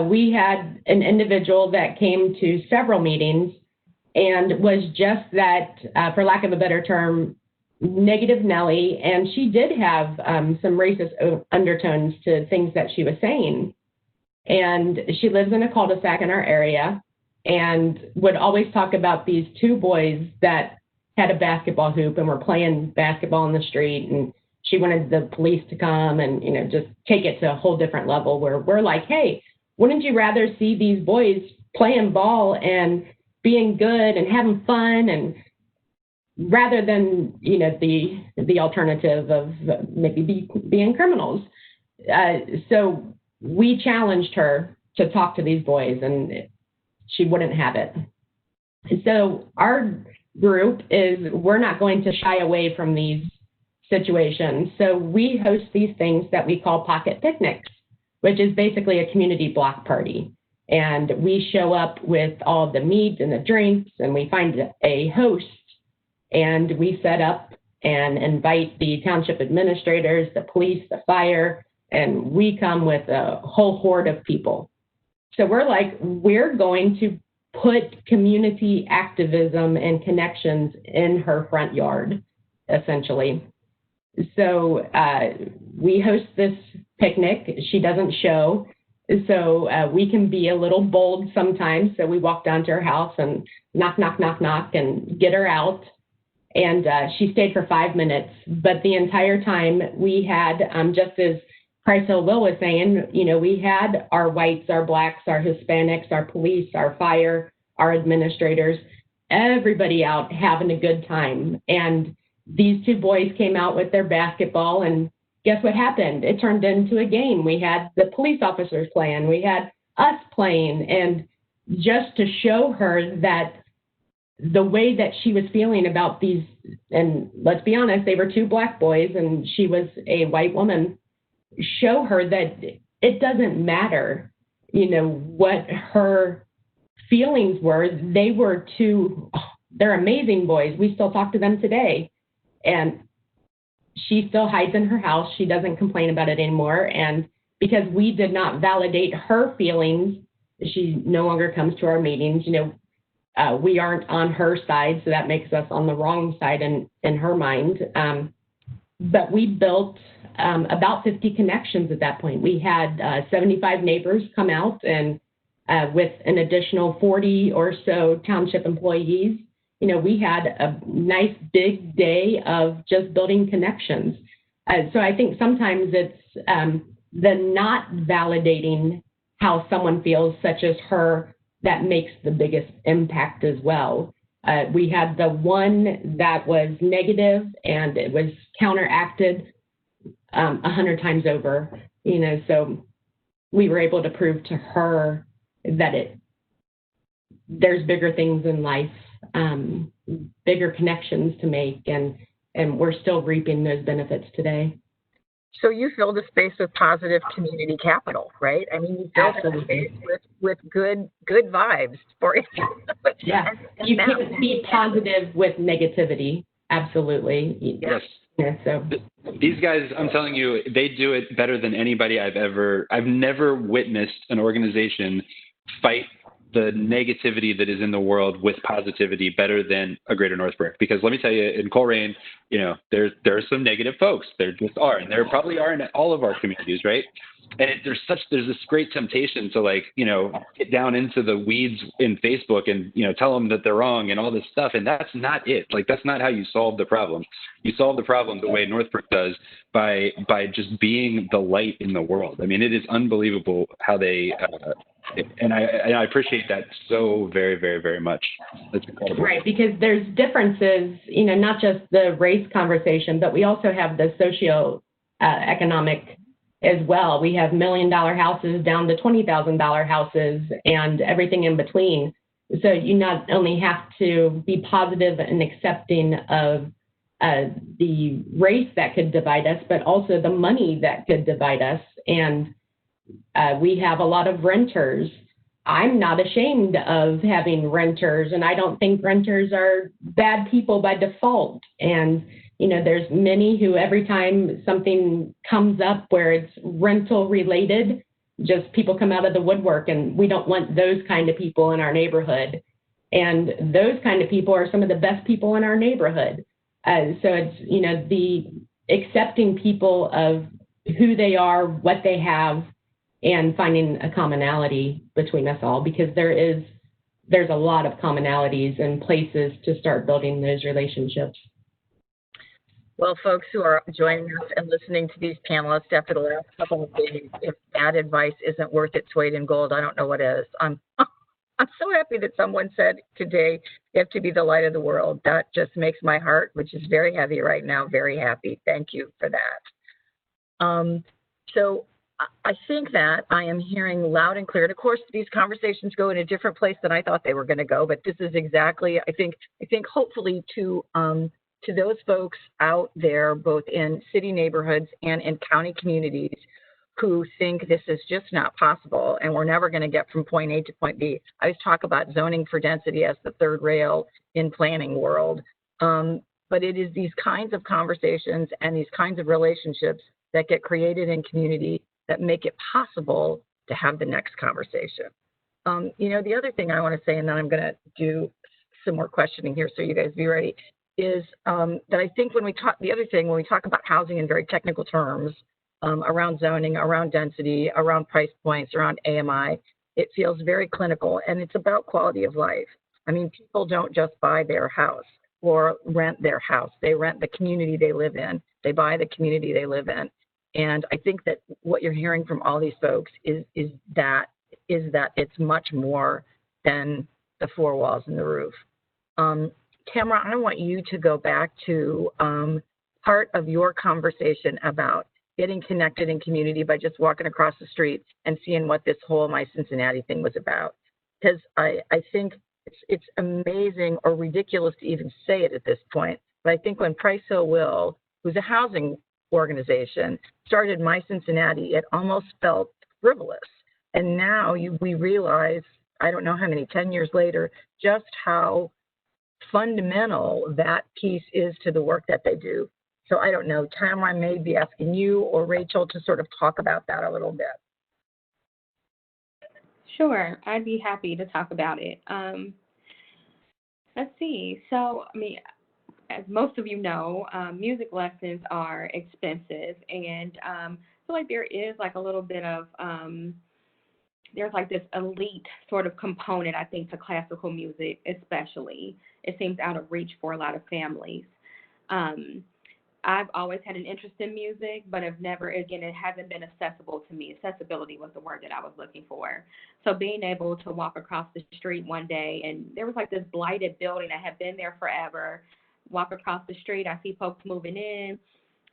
We had an individual that came to several meetings and was just that, for lack of a better term, negative Nelly. And she did have some racist undertones to things that she was saying. And she lives in a cul-de-sac in our area and would always talk about these 2 boys that had a basketball hoop and were playing basketball in the street. And she wanted the police to come and, you know, just take it to a whole different level where we're like, hey, wouldn't you rather see these boys playing ball and being good and having fun, and rather than, you know, the alternative of maybe being criminals? So we challenged her to talk to these boys, and she wouldn't have it. And so our group is, we're not going to shy away from these situations. So we host these things that we call pocket picnics, which is basically a community block party. And we show up with all the meat and the drinks, and we find a host, and we set up and invite the township administrators, the police, the fire, and we come with a whole horde of people. So we're like, we're going to put community activism and connections in her front yard, essentially. So we host this picnic. She doesn't show, so we can be a little bold sometimes. So we walk down to her house and knock, knock, knock, knock, and get her out. And she stayed for 5 minutes. But the entire time we had, just as Price Hill Will was saying, you know, we had our whites, our blacks, our Hispanics, our police, our fire, our administrators, everybody out having a good time. And these two boys came out with their basketball, and guess what happened? It turned into a game. We had the police officers playing, we had us playing, and just to show her that the way that she was feeling about these, and let's be honest, they were two black boys and she was a white woman, show her that it doesn't matter, you know, what her feelings were. They were two, they're amazing boys. We still talk to them today. And she still hides in her house. She doesn't complain about it anymore. And because we did not validate her feelings, she no longer comes to our meetings. You know, we aren't on her side, so that makes us on the wrong side in her mind. But we built about 50 connections at that point. We had 75 neighbors come out, and with an additional 40 or so township employees, you know, we had a nice big day of just building connections. So I think sometimes it's the not validating how someone feels, such as her, that makes the biggest impact as well. We had the one that was negative, and it was counteracted 100 times over, you know, so we were able to prove to her that there's bigger things in life, bigger connections to make, and we're still reaping those benefits today. So you filled a space with positive community capital, right? I mean, you filled a space with good vibes for it. Yeah, you can't be positive with negativity. Absolutely. Yes. Yeah, so these guys, I'm telling you, they do it better than anybody I've never witnessed an organization fight the negativity that is in the world with positivity better than a Greater Northbrook. Because let me tell you, in Colerain, you know, there are some negative folks. There just are, and there probably are in all of our communities, right? And there's this great temptation to, like, you know, get down into the weeds in Facebook and, you know, tell them that they're wrong and all this stuff. And that's not it. Like, that's not how you solve the problem. You solve the problem the way Northbrook does, by just being the light in the world. I mean, it is unbelievable how they, and I appreciate that so very, very, very much. That's incredible. Right, because there's differences, you know, not just the race conversation, but we also have the socio-economic as well. We have $1 million houses down to $20,000 houses and everything in between. So you not only have to be positive and accepting of the race that could divide us, but also the money that could divide us. And we have a lot of renters. I'm not ashamed of having renters, and I don't think renters are bad people by default. And you know, there's many who every time something comes up where it's rental related, just people come out of the woodwork, and we don't want those kind of people in our neighborhood. And those kind of people are some of the best people in our neighborhood. So it's, you know, the accepting people of who they are, what they have, and finding a commonality between us all, because there's a lot of commonalities and places to start building those relationships. Well, folks who are joining us and listening to these panelists after the last couple of days, if that advice isn't worth its weight in gold, I don't know what is. I'm so happy that someone said today you have to be the light of the world. That just makes my heart, which is very heavy right now, very happy. Thank you for that. So I think that I am hearing loud and clear. And of course, these conversations go in a different place than I thought they were going to go. But this is exactly, I think hopefully to those folks out there, both in city neighborhoods and in county communities, who think this is just not possible and we're never going to get from point A to point B. I always talk about zoning for density as the third rail in planning world. but it is these kinds of conversations and these kinds of relationships that get created in community that make it possible to have the next conversation. The other thing I want to say, and then I'm going to do some more questioning here, so you guys be ready, is that I think when we talk about housing in very technical terms, around zoning, around density, around price points, around AMI, it feels very clinical, and it's about quality of life. I mean, people don't just buy their house or rent their house. They rent the community they live in. They buy the community they live in. And I think that what you're hearing from all these folks is that it's much more than the four walls and the roof. Tamara, I want you to go back to part of your conversation about getting connected in community by just walking across the street and seeing what this whole My Cincinnati thing was about. Because I think it's amazing or ridiculous to even say it at this point. But I think when Price Hill Will, who's a housing organization, started My Cincinnati, it almost felt frivolous. And now we realize, I don't know how many, 10 years later, just how fundamental that piece is to the work that they do. So I don't know, Tamara, I may be asking you or Rachel to sort of talk about that a little bit. Sure, I'd be happy to talk about it. Let's see. So, I mean, as most of you know, music lessons are expensive, and I feel like there is like a little bit of there's like this elite sort of component, I think, to classical music, especially. It seems out of reach for a lot of families. I've always had an interest in music, but I've never, again, it hasn't been accessible to me. Accessibility was the word that I was looking for. So being able to walk across the street one day, and there was like this blighted building that had been there forever. Walk across the street, I see folks moving in.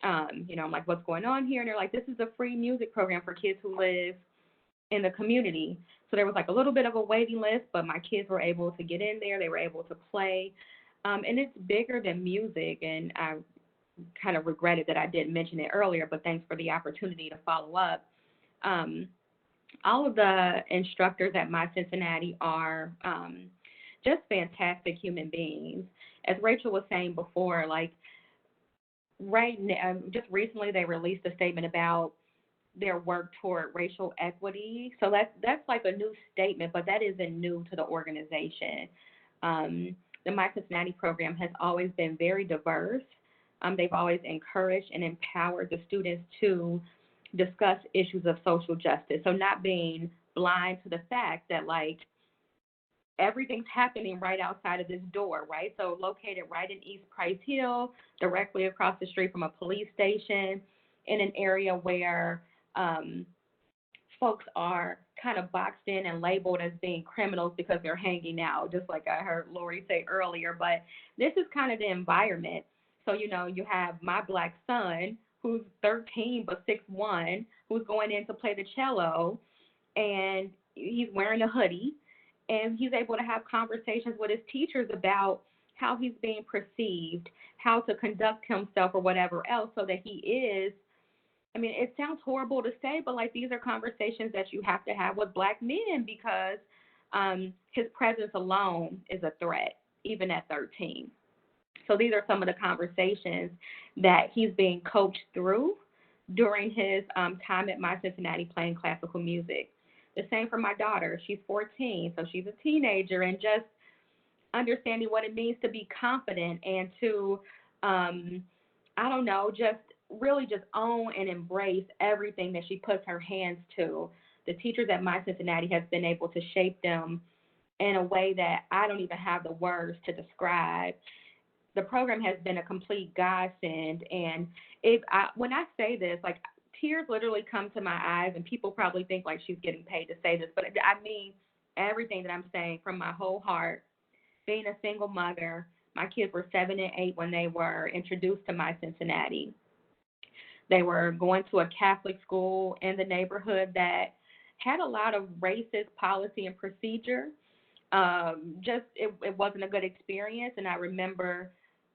I'm like, what's going on here? And they're like, this is a free music program for kids who live in the community. So there was like a little bit of a waiting list, but my kids were able to get in there. They were able to play. And it's bigger than music, and I kind of regretted that I didn't mention it earlier, but thanks for the opportunity to follow up. All of the instructors at My Cincinnati are just fantastic human beings. As Rachel was saying before, like right now, just recently they released a statement about their work toward racial equity. So that's like a new statement, but that isn't new to the organization. The My Cincinnati program has always been very diverse. They've always encouraged and empowered the students to discuss issues of social justice. So not being blind to the fact that like everything's happening right outside of this door, right? So located right in East Price Hill, directly across the street from a police station, in an area where folks are kind of boxed in and labeled as being criminals because they're hanging out, just like I heard Lori say earlier. But this is kind of the environment. So, you have my black son who's 13 but 6'1", who's going in to play the cello, and he's wearing a hoodie, and he's able to have conversations with his teachers about how he's being perceived, how to conduct himself or whatever else, so that he is, I mean, it sounds horrible to say, but like these are conversations that you have to have with black men, because his presence alone is a threat, even at 13. So these are some of the conversations that he's being coached through during his time at My Cincinnati playing classical music. The same for my daughter. She's 14, so she's a teenager, and just understanding what it means to be confident and to, just really just own and embrace everything that she puts her hands to. The teachers at My Cincinnati has been able to shape them in a way that I don't even have the words to describe. The program has been a complete godsend, and when I say this, like tears literally come to my eyes, and people probably think like she's getting paid to say this, but I mean everything that I'm saying from my whole heart. Being a single mother, my kids were 7 and 8 when they were introduced to My Cincinnati. They were going to a Catholic school in the neighborhood that had a lot of racist policy and procedure. It wasn't a good experience, and I remember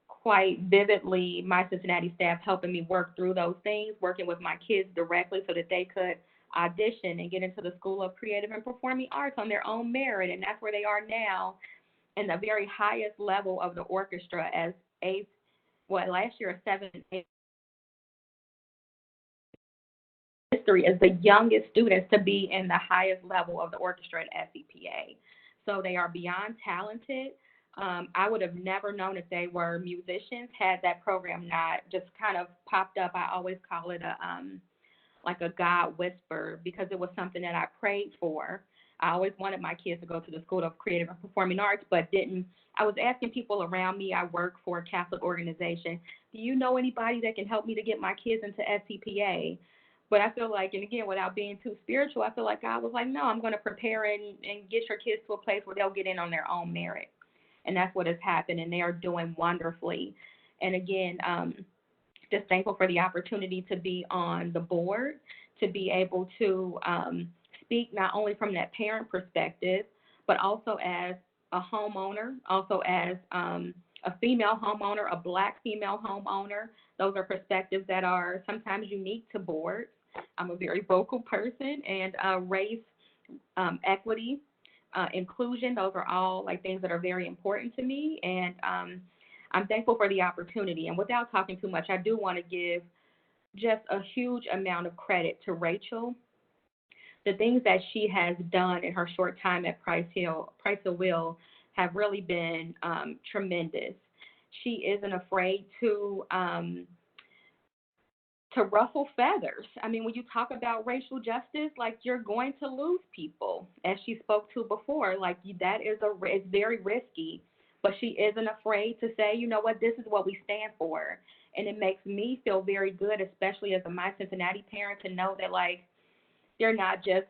quite vividly My Cincinnati staff helping me work through those things, working with my kids directly so that they could audition and get into the School of Creative and Performing Arts on their own merit, and that's where they are now, in the very highest level of the orchestra as 8th last year, 7, 8 history is the youngest students to be in the highest level of the orchestra at SEPA. So they are beyond talented. I would have never known if they were musicians had that program not just kind of popped up. I always call it like a God whisper, because it was something that I prayed for. I always wanted my kids to go to the School of Creative and Performing Arts, but didn't. I was asking people around me. I work for a Catholic organization. Do you know anybody that can help me to get my kids into SCPA? But I feel like, and again, without being too spiritual, I feel like God was like, no, I'm going to prepare and get your kids to a place where they'll get in on their own merit. And that's what has happened, and they are doing wonderfully. And again, just thankful for the opportunity to be on the board, to be able to speak not only from that parent perspective, but also as a homeowner, also as a female homeowner, a Black female homeowner. Those are perspectives that are sometimes unique to boards. I'm a very vocal person, and race, equity, inclusion, those are all like things that are very important to me. And I'm thankful for the opportunity. And without talking too much, I do want to give just a huge amount of credit to Rachel. The things that she has done in her short time at Price Hill Will have really been tremendous. She isn't afraid to ruffle feathers. I mean, when you talk about racial justice, like, you're going to lose people, as she spoke to before. Like, that is it's very risky, but she isn't afraid to say, you know what, this is what we stand for. And it makes me feel very good, especially as a My Cincinnati parent, to know that, like, they're not just,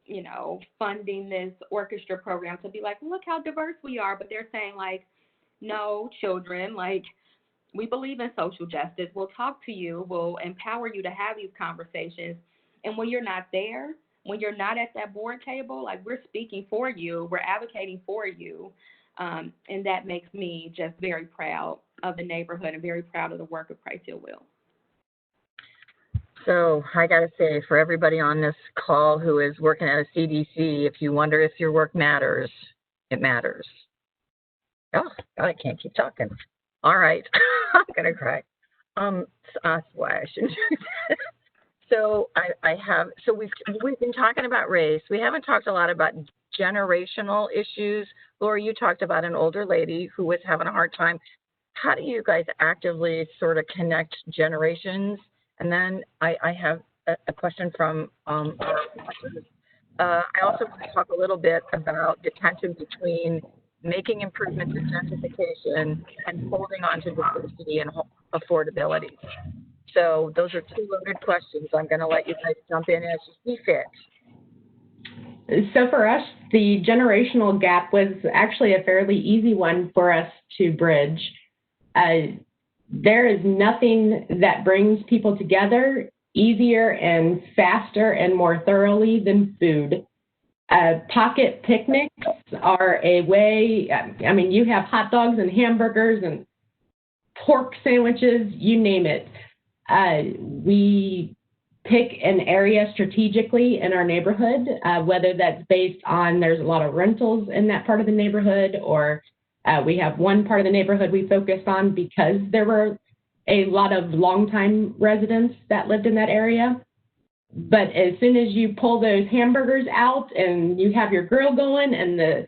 you know, funding this orchestra program to be like, look how diverse we are, but they're saying, like, no, children, like, we believe in social justice. We'll talk to you. We'll empower you to have these conversations. And when you're not there, when you're not at that board table, like, we're speaking for you. We're advocating for you. And that makes me just very proud of the neighborhood and very proud of the work of Price Hill Will. So I got to say, for everybody on this call who is working at a CDC, if you wonder if your work matters, it matters. Oh, God, I can't keep talking. All right. I'm going to cry. That's why I shouldn't do that. So we've been talking about race. We haven't talked a lot about generational issues. Laura, you talked about an older lady who was having a hard time. How do you guys actively sort of connect generations? And then I have a question from I also want to talk a little bit about the tension between making improvements in gentrification and holding on to diversity and affordability. So those are two loaded questions. I'm going to let you guys jump in as you see fit. So for us, the generational gap was actually a fairly easy one for us to bridge. There is nothing that brings people together easier and faster and more thoroughly than food. Pocket picnics are a way, I mean, you have hot dogs and hamburgers and pork sandwiches, you name it. We pick an area strategically in our neighborhood, whether that's based on there's a lot of rentals in that part of the neighborhood, or we have one part of the neighborhood we focused on because there were a lot of longtime residents that lived in that area. But as soon as you pull those hamburgers out and you have your grill going and the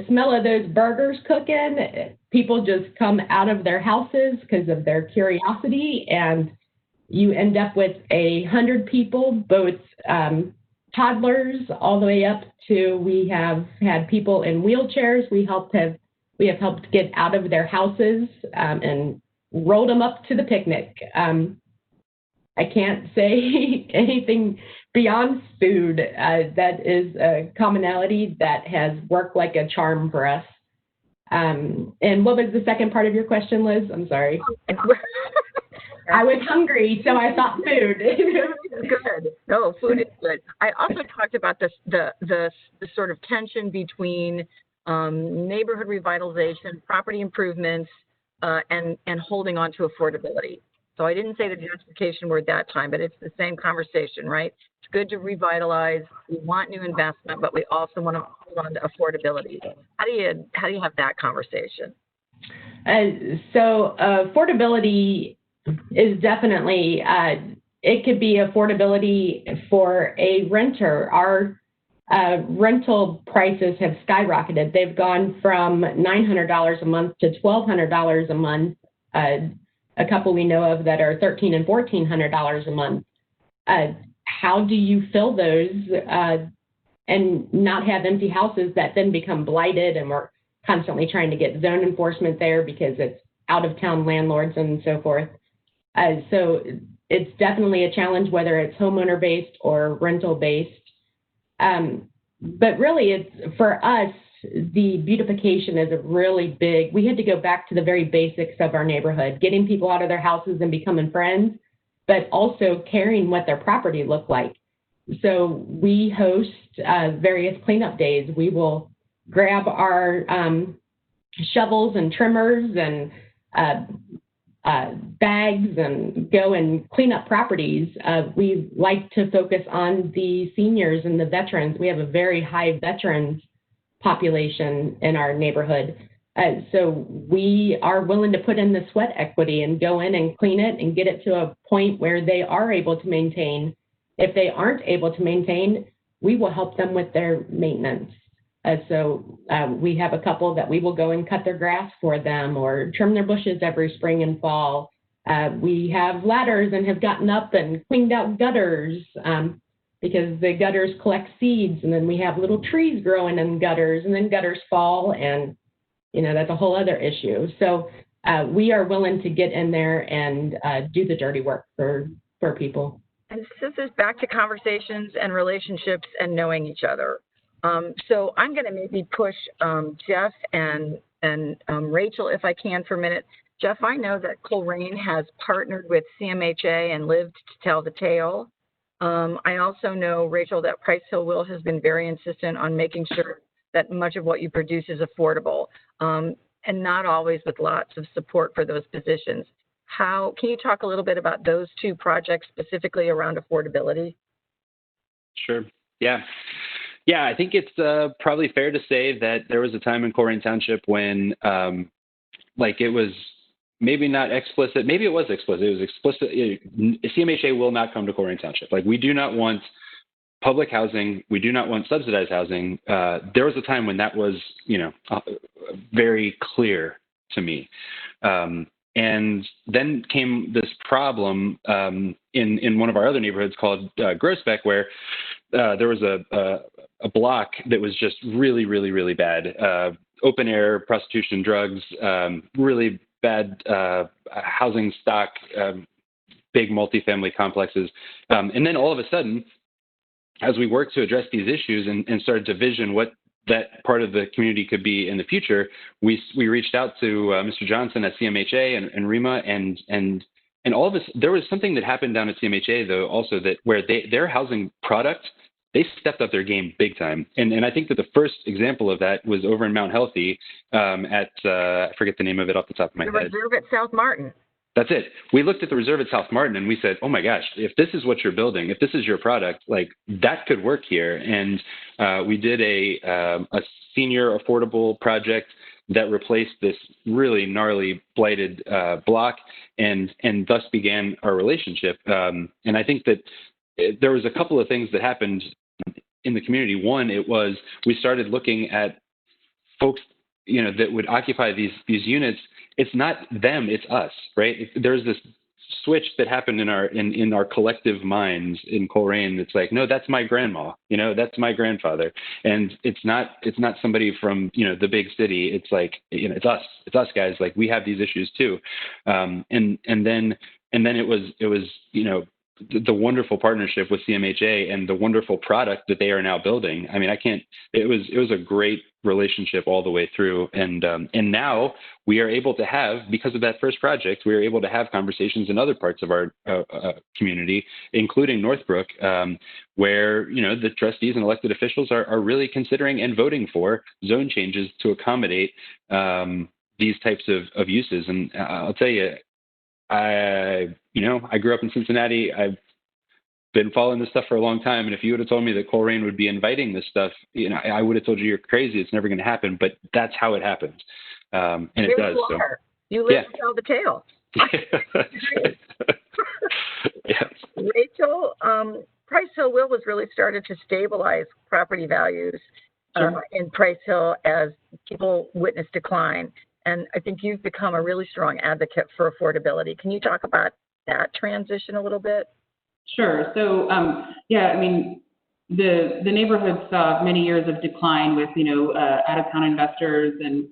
smell of those burgers cooking, people just come out of their houses because of their curiosity, and you end up with 100 people, both toddlers all the way up to, we have had people in wheelchairs. We have helped get out of their houses and rolled them up to the picnic. I can't say anything beyond food. That is a commonality that has worked like a charm for us. And what was the second part of your question, Liz? I'm sorry. I was hungry, so I thought food. Good. No, food is good. I also talked about the sort of tension between neighborhood revitalization, property improvements, and holding on to affordability. So I didn't say the gentrification word that time, but it's the same conversation, right? It's good to revitalize. We want new investment, but we also want to hold on to affordability. How do you have that conversation? So affordability is definitely, it could be affordability for a renter. Our rental prices have skyrocketed. They've gone from $900 a month to $1,200 a month. A couple we know of that are $1,300 and $1,400 a month. How do you fill those and not have empty houses that then become blighted, and we're constantly trying to get zone enforcement there because it's out-of-town landlords and so forth. So it's definitely a challenge, whether it's homeowner-based or rental-based. But really, it's for us, the beautification is a really big, we had to go back to the very basics of our neighborhood, getting people out of their houses and becoming friends, but also caring what their property looked like. So we host various cleanup days. We will grab our shovels and trimmers and bags and go and clean up properties. We like to focus on the seniors and the veterans. We have a very high veterans population in our neighborhood. So we are willing to put in the sweat equity and go in and clean it and get it to a point where they are able to maintain. If they aren't able to maintain, we will help them with their maintenance. So we have a couple that we will go and cut their grass for them or trim their bushes every spring and fall. We have ladders and have gotten up and cleaned out gutters because the gutters collect seeds, and then we have little trees growing in gutters, and then gutters fall, and that's a whole other issue. So we are willing to get in there and do the dirty work for people. And this is back to conversations and relationships and knowing each other. So I'm going to maybe push Jeff and Rachel, if I can, for a minute. Jeff, I know that Colerain has partnered with CMHA and Lived to Tell the Tale. I also know, Rachel, that Price Hill Will has been very insistent on making sure that much of what you produce is affordable, and not always with lots of support for those positions. Can you talk a little bit about those two projects specifically around affordability? Sure. Yeah, I think it's probably fair to say that there was a time in Colerain Township when, it was maybe not explicit, maybe it was explicit. It was explicit. CMHA will not come to Colerain Township. We do not want public housing. We do not want subsidized housing. There was a time when that was, very clear to me. And then came this problem in one of our other neighborhoods called Groesbeck, where there was a block that was just really, really, really bad. Open air, prostitution, drugs, really bad housing stock, big multifamily complexes. And then all of a sudden, as we worked to address these issues and started to vision what that part of the community could be in the future, we reached out to Mr. Johnson at CMHA and REMA, and all of this. There was something that happened down at CMHA though, also that where their housing product, they stepped up their game big time. And I think that the first example of that was over in Mount Healthy at I forget the name of it off the top of my head. The Reserve at South Martin. That's it. We looked at the Reserve at South Martin and we said, oh my gosh, if this is what you're building, if this is your product, that could work here. And we did a senior affordable project that replaced this really gnarly blighted block and thus began our relationship. And I think that there was a couple of things that happened in the community. One, it was we started looking at folks that would occupy these units. It's not them, it's us, right? There's this switch that happened in our collective minds in Colerain. It's like, no, that's my grandma, that's my grandfather. And it's not somebody from, the big city. It's like, it's us guys. We have these issues too. And then it was, the wonderful partnership with CMHA and the wonderful product that they are now building. I mean, it was a great relationship all the way through. And now we are able to have, because of that first project, we are able to have conversations in other parts of our community, including Northbrook, where, the trustees and elected officials are really considering and voting for zone changes to accommodate these types of uses. And I'll tell you, I grew up in Cincinnati. I've been following this stuff for a long time. And if you would have told me that Colerain would be inviting this stuff, I would have told you you're crazy. It's never going to happen. But that's how it happens. and Here it does. you So. are. You live Yeah. to tell the tale. Yeah. Rachel, Price Hill Will was really started to stabilize property values Sure. in Price Hill as people witness decline. And I think you've become a really strong advocate for affordability. Can you talk about that transition a little bit? Sure. So, yeah, I mean, the neighborhood saw many years of decline with, out-of-town investors and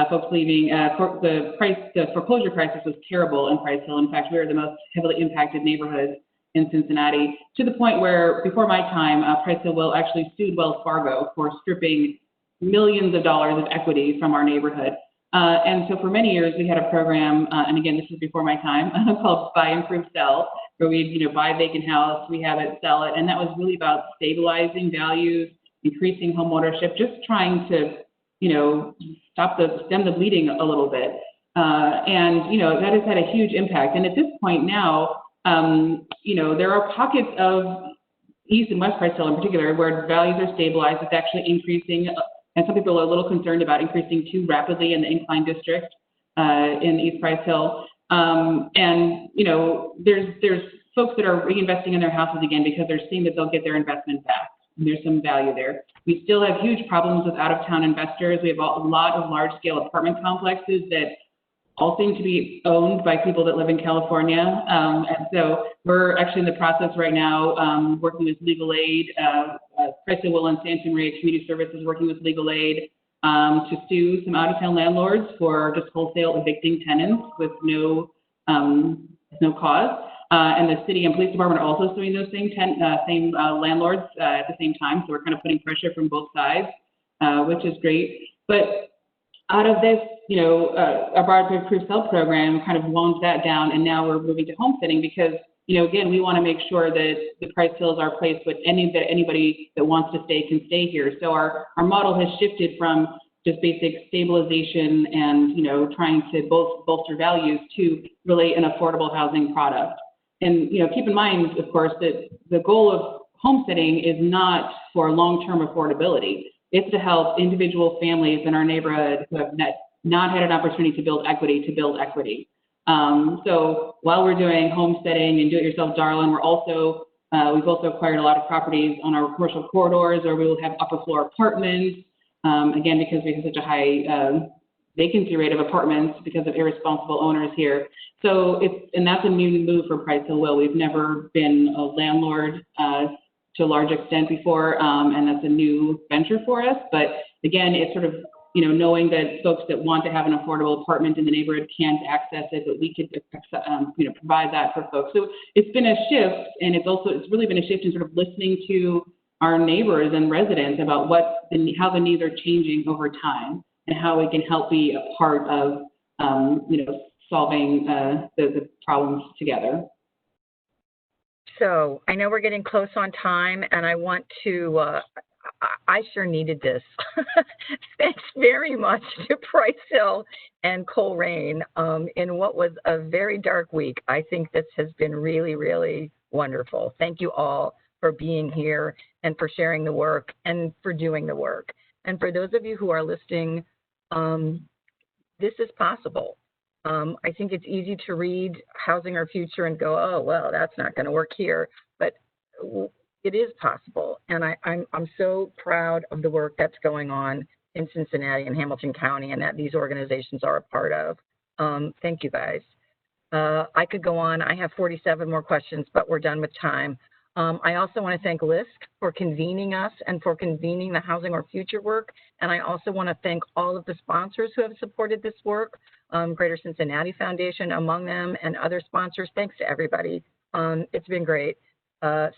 folks leaving. The foreclosure crisis was terrible in Price Hill. In fact, we were the most heavily impacted neighborhood in Cincinnati, to the point where, before my time, Price Hill Will actually sued Wells Fargo for stripping millions of dollars of equity from our neighborhood. And so for many years, we had a program, and again, this is before my time, called Buy, Improve, Sell, where we'd, buy a vacant house, rehab it, sell it, and that was really about stabilizing values, increasing home ownership, just trying to, stem the bleeding a little bit. And, that has had a huge impact. And at this point now, there are pockets of East and West Price Hill in particular where values are stabilized. It's actually increasing. And some people are a little concerned about increasing too rapidly in the Incline District in East Price Hill. And, there's folks that are reinvesting in their houses again because they're seeing that they'll get their investment back. And there's some value there. We still have huge problems with out-of-town investors. We have a lot of large-scale apartment complexes that all seem to be owned by people that live in California. And so we're actually in the process right now working with Legal Aid, Price Hill Will and Santa Maria Community Services working with Legal Aid to sue some out-of-town landlords for just wholesale evicting tenants with no cause. And the city and police department are also suing those same landlords at the same time. So we're kind of putting pressure from both sides, which is great. But out of this, our Buy, Improve, Sell program kind of wound that down, and now we're moving to homesteading because, again, we want to make sure that the Price Hills are a place that anybody that wants to stay can stay here. So our model has shifted from just basic stabilization and, trying to bolster values to really an affordable housing product. And, keep in mind, of course, that the goal of homesteading is not for long-term affordability. It's to help individual families in our neighborhood who have not had an opportunity to build equity. So while we're doing homesteading and do-it-yourself darling, we've also acquired a lot of properties on our commercial corridors, or we will have upper floor apartments. Again, because we have such a high vacancy rate of apartments because of irresponsible owners here. So that's a new move for Price Hill Will. We've never been a landlord to a large extent before, and that's a new venture for us. But again, it's sort of, knowing that folks that want to have an affordable apartment in the neighborhood can't access it, but we could, provide that for folks. So it's been a shift, and it's really been a shift in sort of listening to our neighbors and residents about how the needs are changing over time and how we can help be a part of, solving the problems together. So I know we're getting close on time, and I want to, I sure needed this. Thanks very much to Price Hill and Colerain in what was a very dark week. I think this has been really, really wonderful. Thank you all for being here and for sharing the work and for doing the work. And for those of you who are listening, this is possible. I think it's easy to read Housing Our Future and go, oh, well, that's not going to work here. But it is possible. And I'm so proud of the work that's going on in Cincinnati and Hamilton County and that these organizations are a part of. Thank you, guys. I could go on. I have 47 more questions, but we're done with time. I also want to thank LISC for convening us and for convening the Housing Our Future work. And I also want to thank all of the sponsors who have supported this work, Greater Cincinnati Foundation among them, and other sponsors. Thanks to everybody. It's been great.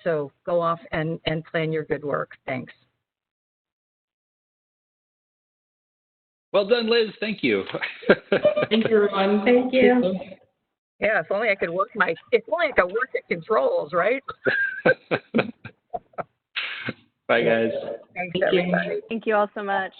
So go off and plan your good work. Thanks. Well done, Liz. Thank you. Thank you, everyone. Thank you. Yeah, if only I could work at controls, right? Bye, guys. Thanks, everybody. Thank you all so much.